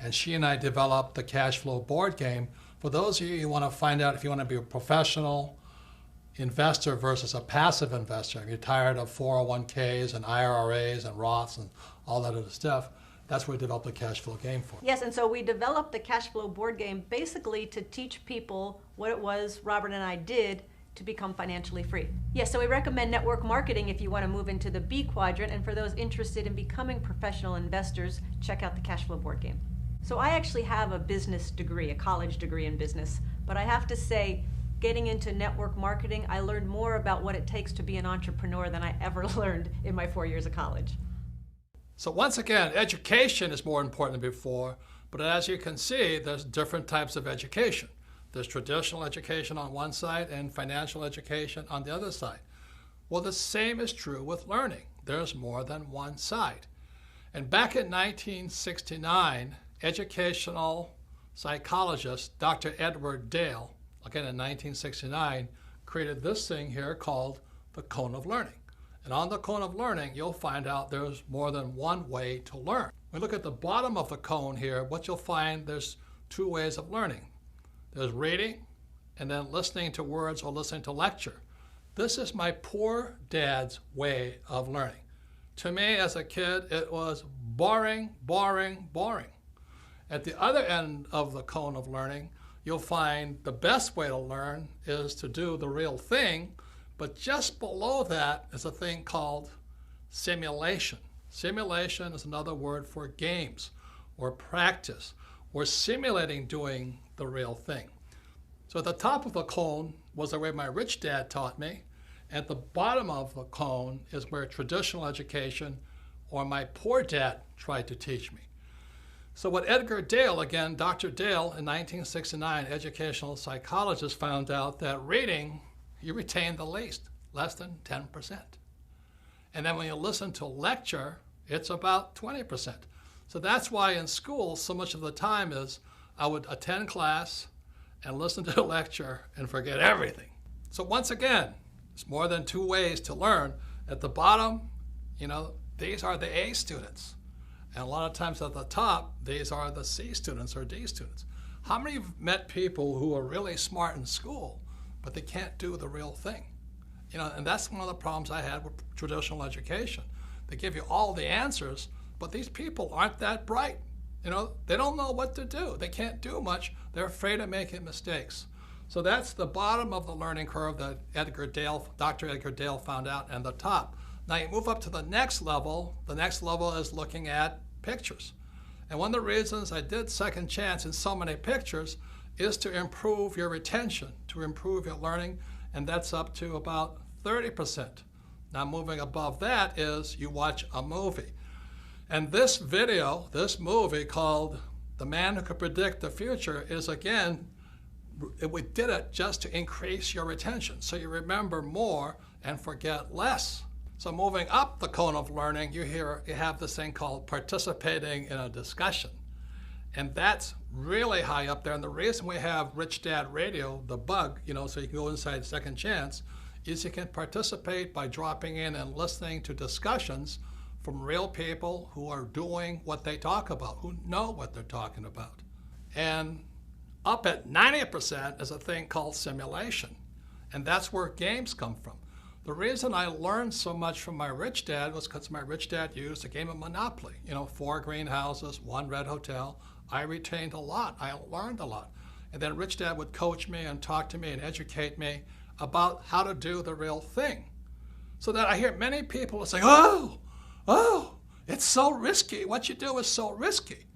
And she and I developed the cash flow board game. For those of you who want to find out if you want to be a professional investor versus a passive investor, if you're tired of 401ks and IRAs and Roths and all that other stuff, that's what we developed the cash flow game for. Yes, and so we developed the cash flow board game basically to teach people what it was Robert and I did to become financially free. Yes, so we recommend network marketing if you want to move into the B quadrant, and for those interested in becoming professional investors, check out the cash flow board game. So I actually have a business degree, a college degree in business, but I have to say, getting into network marketing, I learned more about what it takes to be an entrepreneur than I ever learned in my 4 years of college. So once again, education is more important than before, but as you can see, there's different types of education. There's traditional education on one side and financial education on the other side. Well, the same is true with learning. There's more than one side. And back in 1969, educational psychologist Dr. Edward Dale, again in 1969, created this thing here called the cone of learning. And on the cone of learning, you'll find out there's more than one way to learn. When we look at the bottom of the cone here, what you'll find, there's two ways of learning. There's reading and then listening to words or listening to lecture. This is my poor dad's way of learning. To me, as a kid, it was boring, boring, boring. At the other end of the cone of learning, you'll find the best way to learn is to do the real thing, but just below that is a thing called simulation. Simulation is another word for games or practice or simulating doing the real thing. So at the top of the cone was the way my rich dad taught me. At the bottom of the cone is where traditional education or my poor dad tried to teach me. So what Edgar Dale, again, Dr. Dale in 1969, educational psychologist, found out that reading, you retain the least, less than 10%. And then when you listen to lecture, it's about 20%. So that's why in school, so much of the time is I would attend class and listen to a lecture and forget everything. So once again, it's more than two ways to learn. At the bottom, these are the A students. And a lot of times at the top, these are the C students or D students. How many of you have met people who are really smart in school, but they can't do the real thing? And that's one of the problems I had with traditional education. They give you all the answers, but these people aren't that bright. They don't know what to do. They can't do much. They're afraid of making mistakes. So that's the bottom of the learning curve that Dr. Edgar Dale found out, and the top. Now you move up to the next level. The next level is looking at pictures. And one of the reasons I did Second Chance in so many pictures is to improve your retention, to improve your learning, and that's up to about 30%. Now moving above that is you watch a movie. And this video, this movie called The Man Who Could Predict the Future is, again, we did it just to increase your retention, so you remember more and forget less. So moving up the cone of learning, you have this thing called participating in a discussion. And that's really high up there. And the reason we have Rich Dad Radio, the bug, so you can go inside Second Chance, is you can participate by dropping in and listening to discussions from real people who are doing what they talk about, who know what they're talking about. And up at 90% is a thing called simulation. And that's where games come from. The reason I learned so much from my rich dad was because my rich dad used a game of Monopoly. 4 greenhouses, 1 red hotel. I retained a lot. I learned a lot. And then rich dad would coach me and talk to me and educate me about how to do the real thing. So that I hear many people saying, oh, it's so risky. What you do is so risky.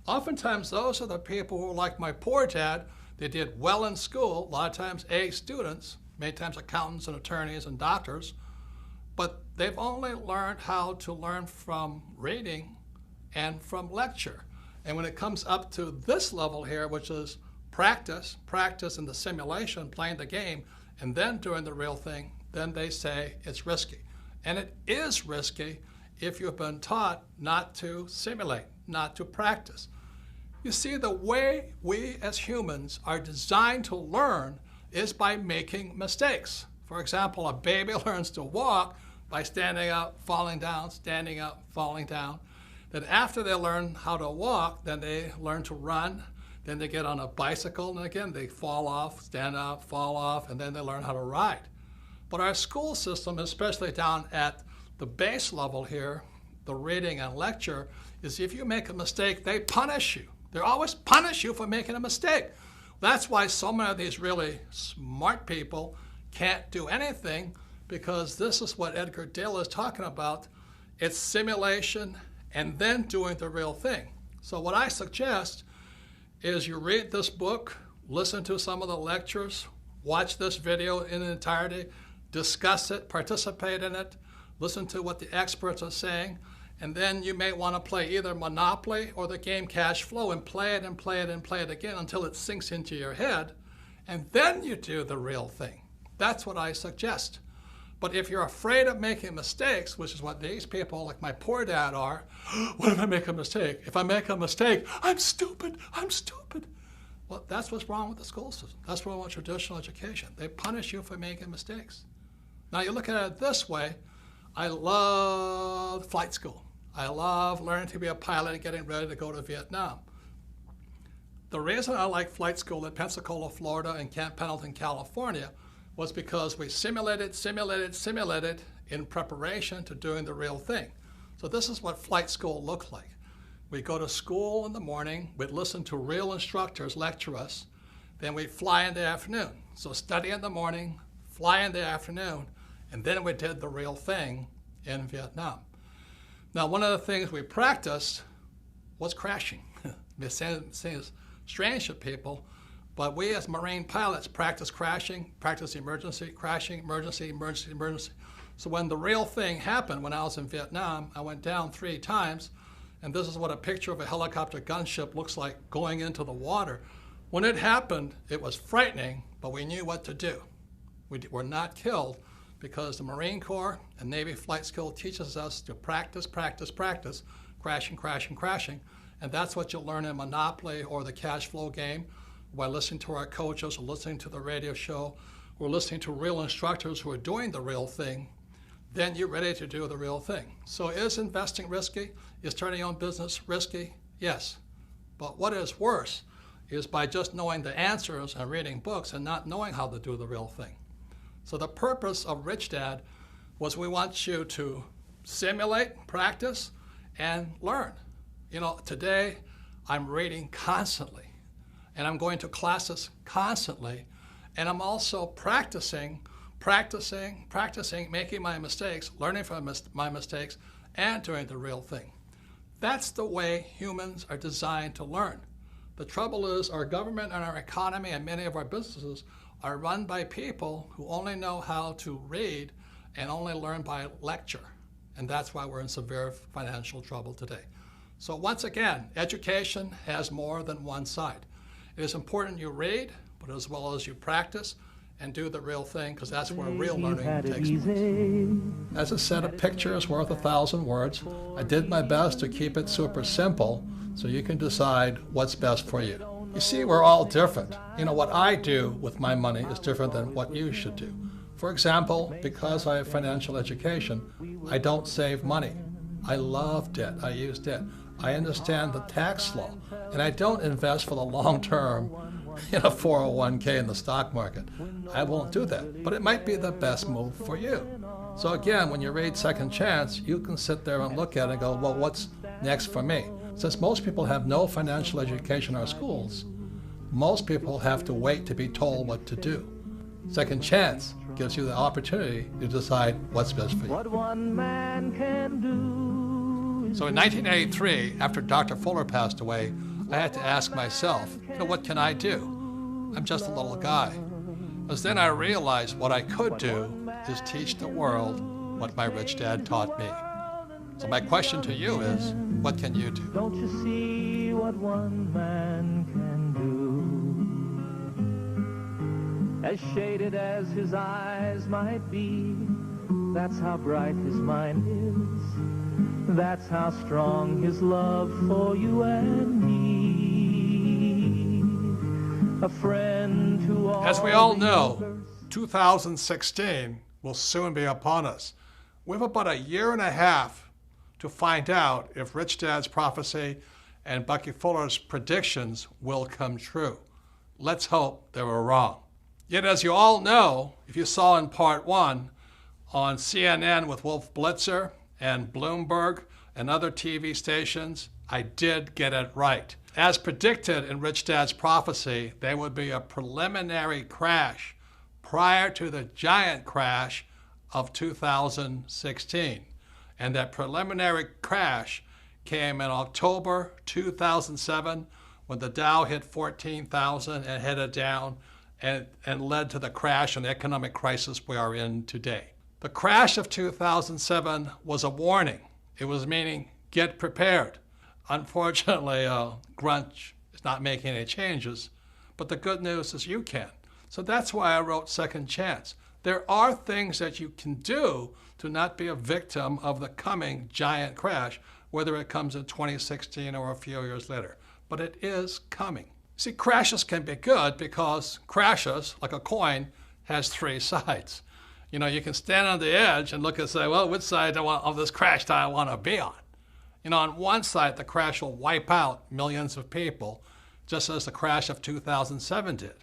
Oftentimes, those are the people who are like my poor dad. They did well in school, a lot of times A students, many times accountants and attorneys and doctors, but they've only learned how to learn from reading and from lecture. And when it comes up to this level here, which is practice in the simulation, playing the game, and then doing the real thing, then they say it's risky. And it is risky if you've been taught not to simulate, not to practice. You see, the way we as humans are designed to learn is by making mistakes. For example, a baby learns to walk by standing up, falling down, standing up, falling down. Then after they learn how to walk, then they learn to run. Then they get on a bicycle, and again, they fall off, stand up, fall off, and then they learn how to ride. But our school system, especially down at the base level here, the reading and lecture, is if you make a mistake, they punish you. They always punish you for making a mistake. That's why so many of these really smart people can't do anything, because this is what Edgar Dale is talking about. It's simulation and then doing the real thing. So what I suggest is you read this book, listen to some of the lectures, watch this video in entirety, discuss it, participate in it, listen to what the experts are saying, and then you may want to play either Monopoly or the game Cash Flow and play it and play it and play it again until it sinks into your head. and then you do the real thing. That's what I suggest. But if you're afraid of making mistakes, which is what these people like my poor dad are, what if I make a mistake? If I make a mistake, I'm stupid, I'm stupid. Well, that's what's wrong with the school system. That's what's wrong with traditional education. They punish you for making mistakes. Now you look at it this way, I love flight school. I love learning to be a pilot and getting ready to go to Vietnam. The reason I like flight school at Pensacola, Florida and Camp Pendleton, California was because we simulated in preparation to doing the real thing. So this is what flight school looked like. We go to school in the morning, we'd listen to real instructors lecture us, then we'd fly in the afternoon. So study in the morning, fly in the afternoon, and then we did the real thing in Vietnam. Now, one of the things we practiced was crashing. It seems strange to people, but we as Marine pilots practice crashing, practice emergency, crashing, emergency, emergency, emergency. So when the real thing happened, when I was in Vietnam, I went down 3 times, and this is what a picture of a helicopter gunship looks like going into the water. When it happened, it was frightening, but we knew what to do. We were not killed because the Marine Corps and Navy flight school teaches us to practice, practice, practice, crashing, crashing, crashing. And that's what you'll learn in Monopoly or the cash flow game by listening to our coaches or listening to the radio show or listening to real instructors who are doing the real thing. Then you're ready to do the real thing. So is investing risky? Is starting your own business risky? Yes. But what is worse is by just knowing the answers and reading books and not knowing how to do the real thing. So the purpose of Rich Dad was we want you to simulate, practice, and learn. You know, today I'm reading constantly, and I'm going to classes constantly, and I'm also practicing, making my mistakes, learning from my mistakes, and doing the real thing. That's the way humans are designed to learn. The trouble is our government and our economy and many of our businesses are run by people who only know how to read and only learn by lecture. And that's why we're in severe financial trouble today. So once again, education has more than one side. It is important you read, but as well as you practice and do the real thing, because that's where real learning takes place. As a set of pictures worth 1,000 words, I did my best to keep it super simple so you can decide what's best for you. You see, we're all different. You know, what I do with my money is different than what you should do. For example, because I have financial education, I don't save money. I love debt. I use debt. I understand the tax law, and I don't invest for the long term in a 401k in the stock market. I won't do that, but it might be the best move for you. So again, when you read Second Chance, you can sit there and look at it and go, well, what's next for me? Since most people have no financial education in our schools, most people have to wait to be told what to do. Second Chance gives you the opportunity to decide what's best for you. What one man can do. So in 1983, after Dr. Fuller passed away, I had to ask myself, what can I do? I'm just a little guy. Because then I realized what I could do is teach the world what my rich dad taught me. So my question to you is, what can you do? Don't you see what one man can do? As shaded as his eyes might be, that's how bright his mind is. That's how strong his love for you and me. A friend to all. As we all know, 2016 will soon be upon us. We have about 1.5 years to find out if Rich Dad's prophecy and Bucky Fuller's predictions will come true. Let's hope they were wrong. Yet as you all know, if you saw in part 1 on CNN with Wolf Blitzer and Bloomberg and other TV stations, I did get it right. As predicted in Rich Dad's prophecy, there would be a preliminary crash prior to the giant crash of 2016. And that preliminary crash came in October 2007 when the Dow hit 14,000 and headed down and led to the crash and economic crisis we are in today. The crash of 2007 was a warning. It was meaning, get prepared. Unfortunately, Grunch is not making any changes, but the good news is you can. So that's why I wrote Second Chance. There are things that you can do to not be a victim of the coming giant crash, whether it comes in 2016 or a few years later. But it is coming. See, crashes can be good because crashes, like a coin, has three sides. You know, you can stand on the edge and look and say, well, which side of this crash do I want to be on? You know, on one side, the crash will wipe out millions of people, just as the crash of 2007 did.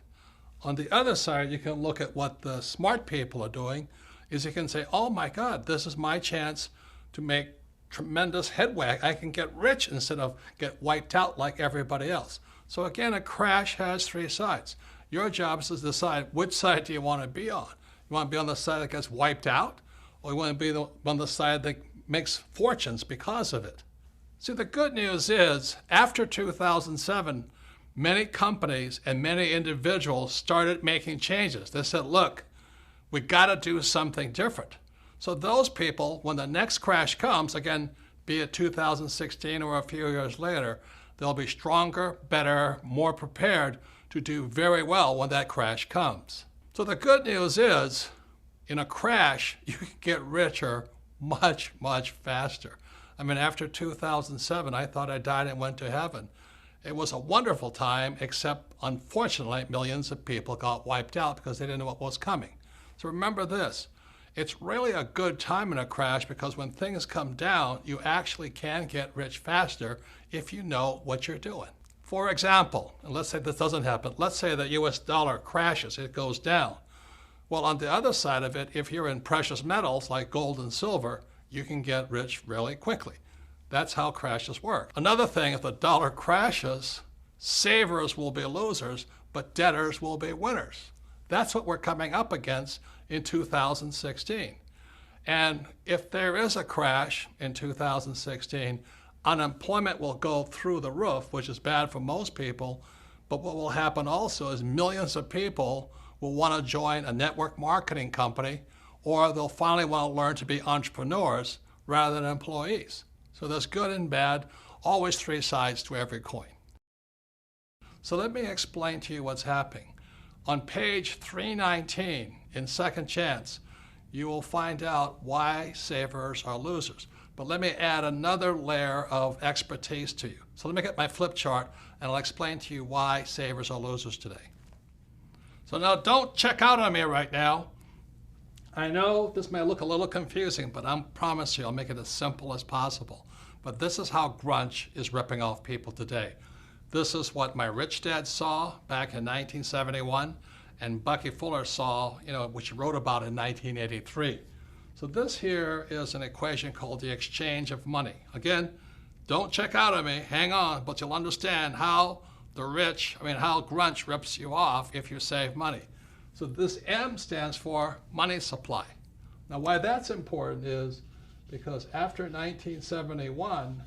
On the other side, you can look at what the smart people are doing, is you can say, oh my God, this is my chance to make tremendous headway. I can get rich instead of get wiped out like everybody else. So again, a crash has three sides. Your job is to decide which side do you want to be on. You want to be on the side that gets wiped out, or you want to be on the side that makes fortunes because of it. See, the good news is, after 2007, many companies and many individuals started making changes. They said, look, we got to do something different. So those people, when the next crash comes, again, be it 2016 or a few years later, they'll be stronger, better, more prepared to do very well when that crash comes. So the good news is, in a crash, you can get richer much, much faster. I mean, after 2007, I thought I died and went to heaven. It was a wonderful time, except unfortunately, millions of people got wiped out because they didn't know what was coming. So remember this, it's really a good time in a crash because when things come down, you actually can get rich faster if you know what you're doing. For example, and let's say this doesn't happen, let's say the US dollar crashes, it goes down. Well, on the other side of it, if you're in precious metals like gold and silver, you can get rich really quickly. That's how crashes work. Another thing, if the dollar crashes, savers will be losers, but debtors will be winners. That's what we're coming up against in 2016. And if there is a crash in 2016, unemployment will go through the roof, which is bad for most people. But what will happen also is millions of people will want to join a network marketing company, or they'll finally want to learn to be entrepreneurs rather than employees. So there's good and bad, always three sides to every coin. So let me explain to you what's happening. On page 319 in Second Chance, you will find out why savers are losers. But let me add another layer of expertise to you. So let me get my flip chart and I'll explain to you why savers are losers today. So now don't check out on me right now. I know this may look a little confusing, but I promise you I'll make it as simple as possible. But this is how grunge is ripping off people today. This is what my rich dad saw back in 1971 and Bucky Fuller saw, which he wrote about in 1983. So this here is an equation called the exchange of money. Again, don't check out on me, hang on, but you'll understand how how grunge rips you off if you save money. So this M stands for money supply. Now why that's important is because after 1971,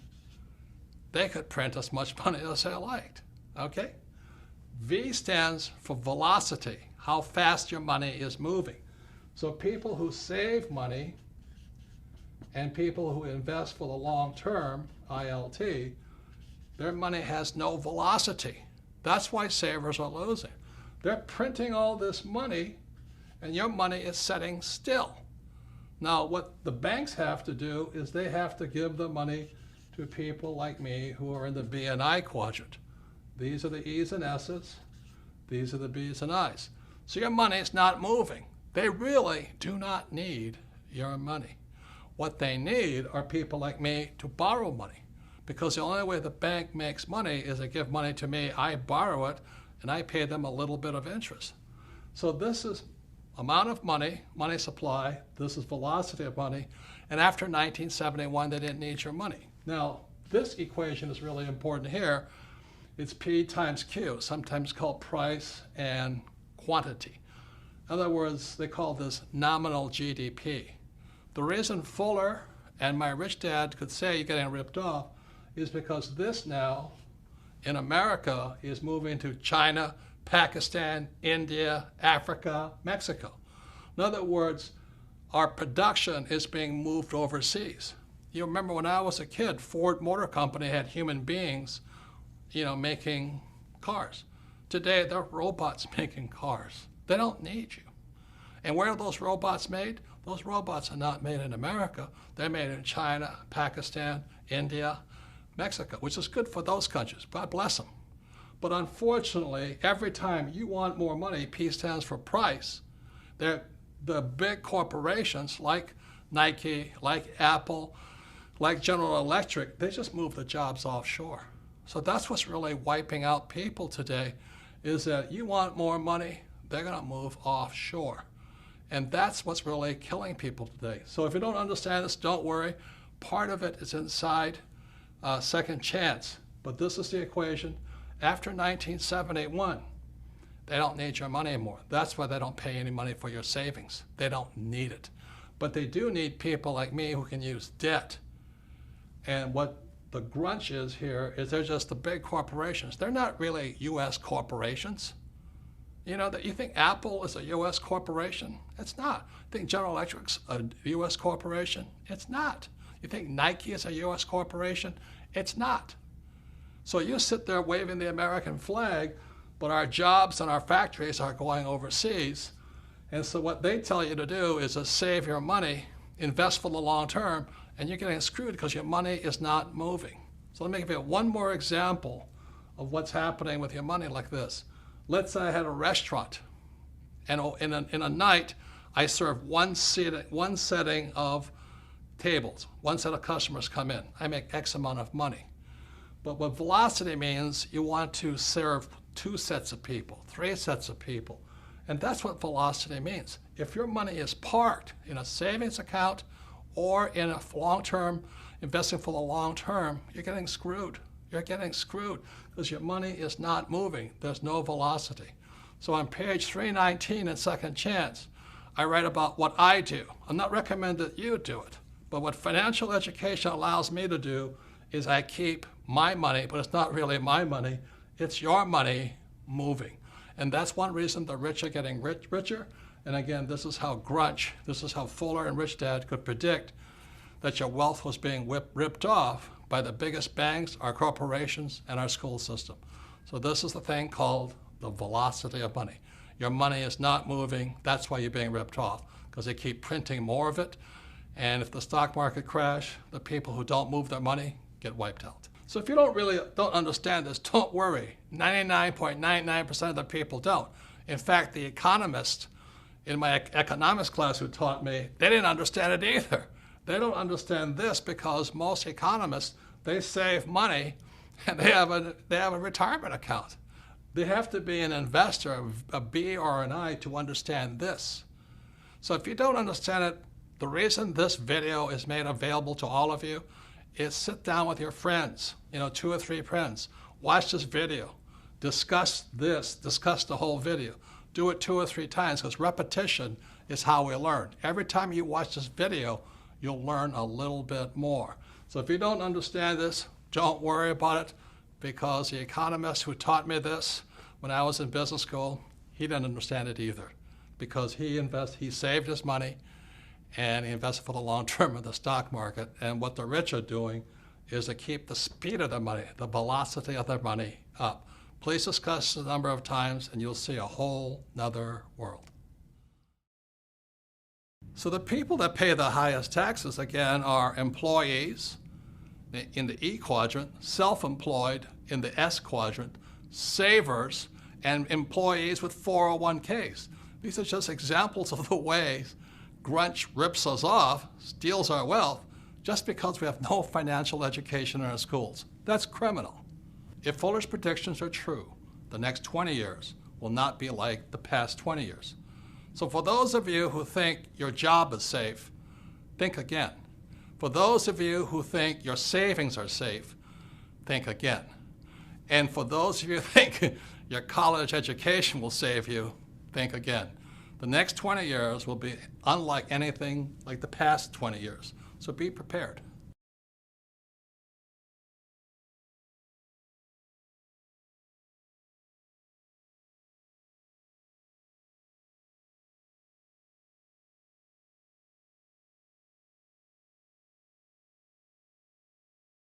they could print as much money as they liked, okay? V stands for velocity, how fast your money is moving. So people who save money and people who invest for the long term, ILT, their money has no velocity. That's why savers are losing. They're printing all this money and your money is sitting still. Now what the banks have to do is they have to give the money to people like me who are in the B and I quadrant. These are the E's and S's. These are the B's and I's. So your money is not moving. They really do not need your money. What they need are people like me to borrow money, because the only way the bank makes money is they give money to me, I borrow it, and I pay them a little bit of interest. So this is amount of money, money supply, this is velocity of money, and after 1971 they didn't need your money. Now this equation is really important here. It's P times Q, sometimes called price and quantity. In other words, they call this nominal GDP. The reason Fuller and my rich dad could say you're getting ripped off is because this now in America is moving to China, Pakistan, India, Africa, Mexico. In other words, our production is being moved overseas. You remember when I was a kid, Ford Motor Company had human beings, making cars. Today, they're robots making cars. They don't need you. And where are those robots made? Those robots are not made in America. They're made in China, Pakistan, India, Mexico, which is good for those countries. God bless them. But unfortunately, every time you want more money, P stands for price, the big corporations like Nike, like Apple, like General Electric, they just move the jobs offshore. So that's what's really wiping out people today, is that you want more money, they're going to move offshore. And that's what's really killing people today. So if you don't understand this, don't worry. Part of it is inside Second Chance. But this is the equation. After 1971, they don't need your money anymore. That's why they don't pay any money for your savings. They don't need it. But they do need people like me who can use debt. And what the grunge is here is they're just the big corporations. They're not really U.S. corporations. You know, that you think Apple is a U.S. corporation? It's not. You think General Electric's a U.S. corporation? It's not. You think Nike is a U.S. corporation? It's not. So you sit there waving the American flag, but our jobs and our factories are going overseas. And so what they tell you to do is to save your money, invest for the long term, and you're getting screwed because your money is not moving. So let me give you one more example of what's happening with your money like this. Let's say I had a restaurant, and in a night, I serve one setting of tables. One set of customers come in. I make X amount of money. But what velocity means, you want to serve 2 sets of people, 3 sets of people. And that's what velocity means. If your money is parked in a savings account or in a long-term, investing for the long term, you're getting screwed. You're getting screwed because your money is not moving. There's no velocity. So on page 319 in Second Chance, I write about what I do. I'm not recommending that you do it, but what financial education allows me to do is I keep my money, but it's not really my money, it's your money moving. And that's one reason the rich are getting richer. And again, this is how grunge, this is how Fuller and Rich Dad could predict that your wealth was being ripped off by the biggest banks, our corporations, and our school system. So this is the thing called the velocity of money. Your money is not moving, that's why you're being ripped off, because they keep printing more of it. And if the stock market crash, the people who don't move their money get wiped out. So if you don't understand this, don't worry. 99.99% of the people don't. In fact, the economist in my economics class who taught me, they didn't understand it either. They don't understand this because most economists, they save money and they have a retirement account. They have to be an investor, a B or an I, to understand this. So if you don't understand it, the reason this video is made available to all of you is sit down with your friends, 2 or 3 friends, watch this video, discuss this, discuss the whole video. Do it 2 or 3 times because repetition is how we learn. Every time you watch this video, you'll learn a little bit more. So if you don't understand this, don't worry about it because the economist who taught me this when I was in business school, he didn't understand it either because he saved his money and he invested for the long term in the stock market. And what the rich are doing is to keep the speed of their money, the velocity of their money up. Please discuss a number of times and you'll see a whole nother world. So the people that pay the highest taxes, again, are employees in the E quadrant, self-employed in the S quadrant, savers, and employees with 401ks. These are just examples of the ways grunge rips us off, steals our wealth, just because we have no financial education in our schools. That's criminal. If Fuller's predictions are true, the next 20 years will not be like the past 20 years. So for those of you who think your job is safe, think again. For those of you who think your savings are safe, think again. And for those of you who think your college education will save you, think again. The next 20 years will be unlike anything like the past 20 years. So be prepared.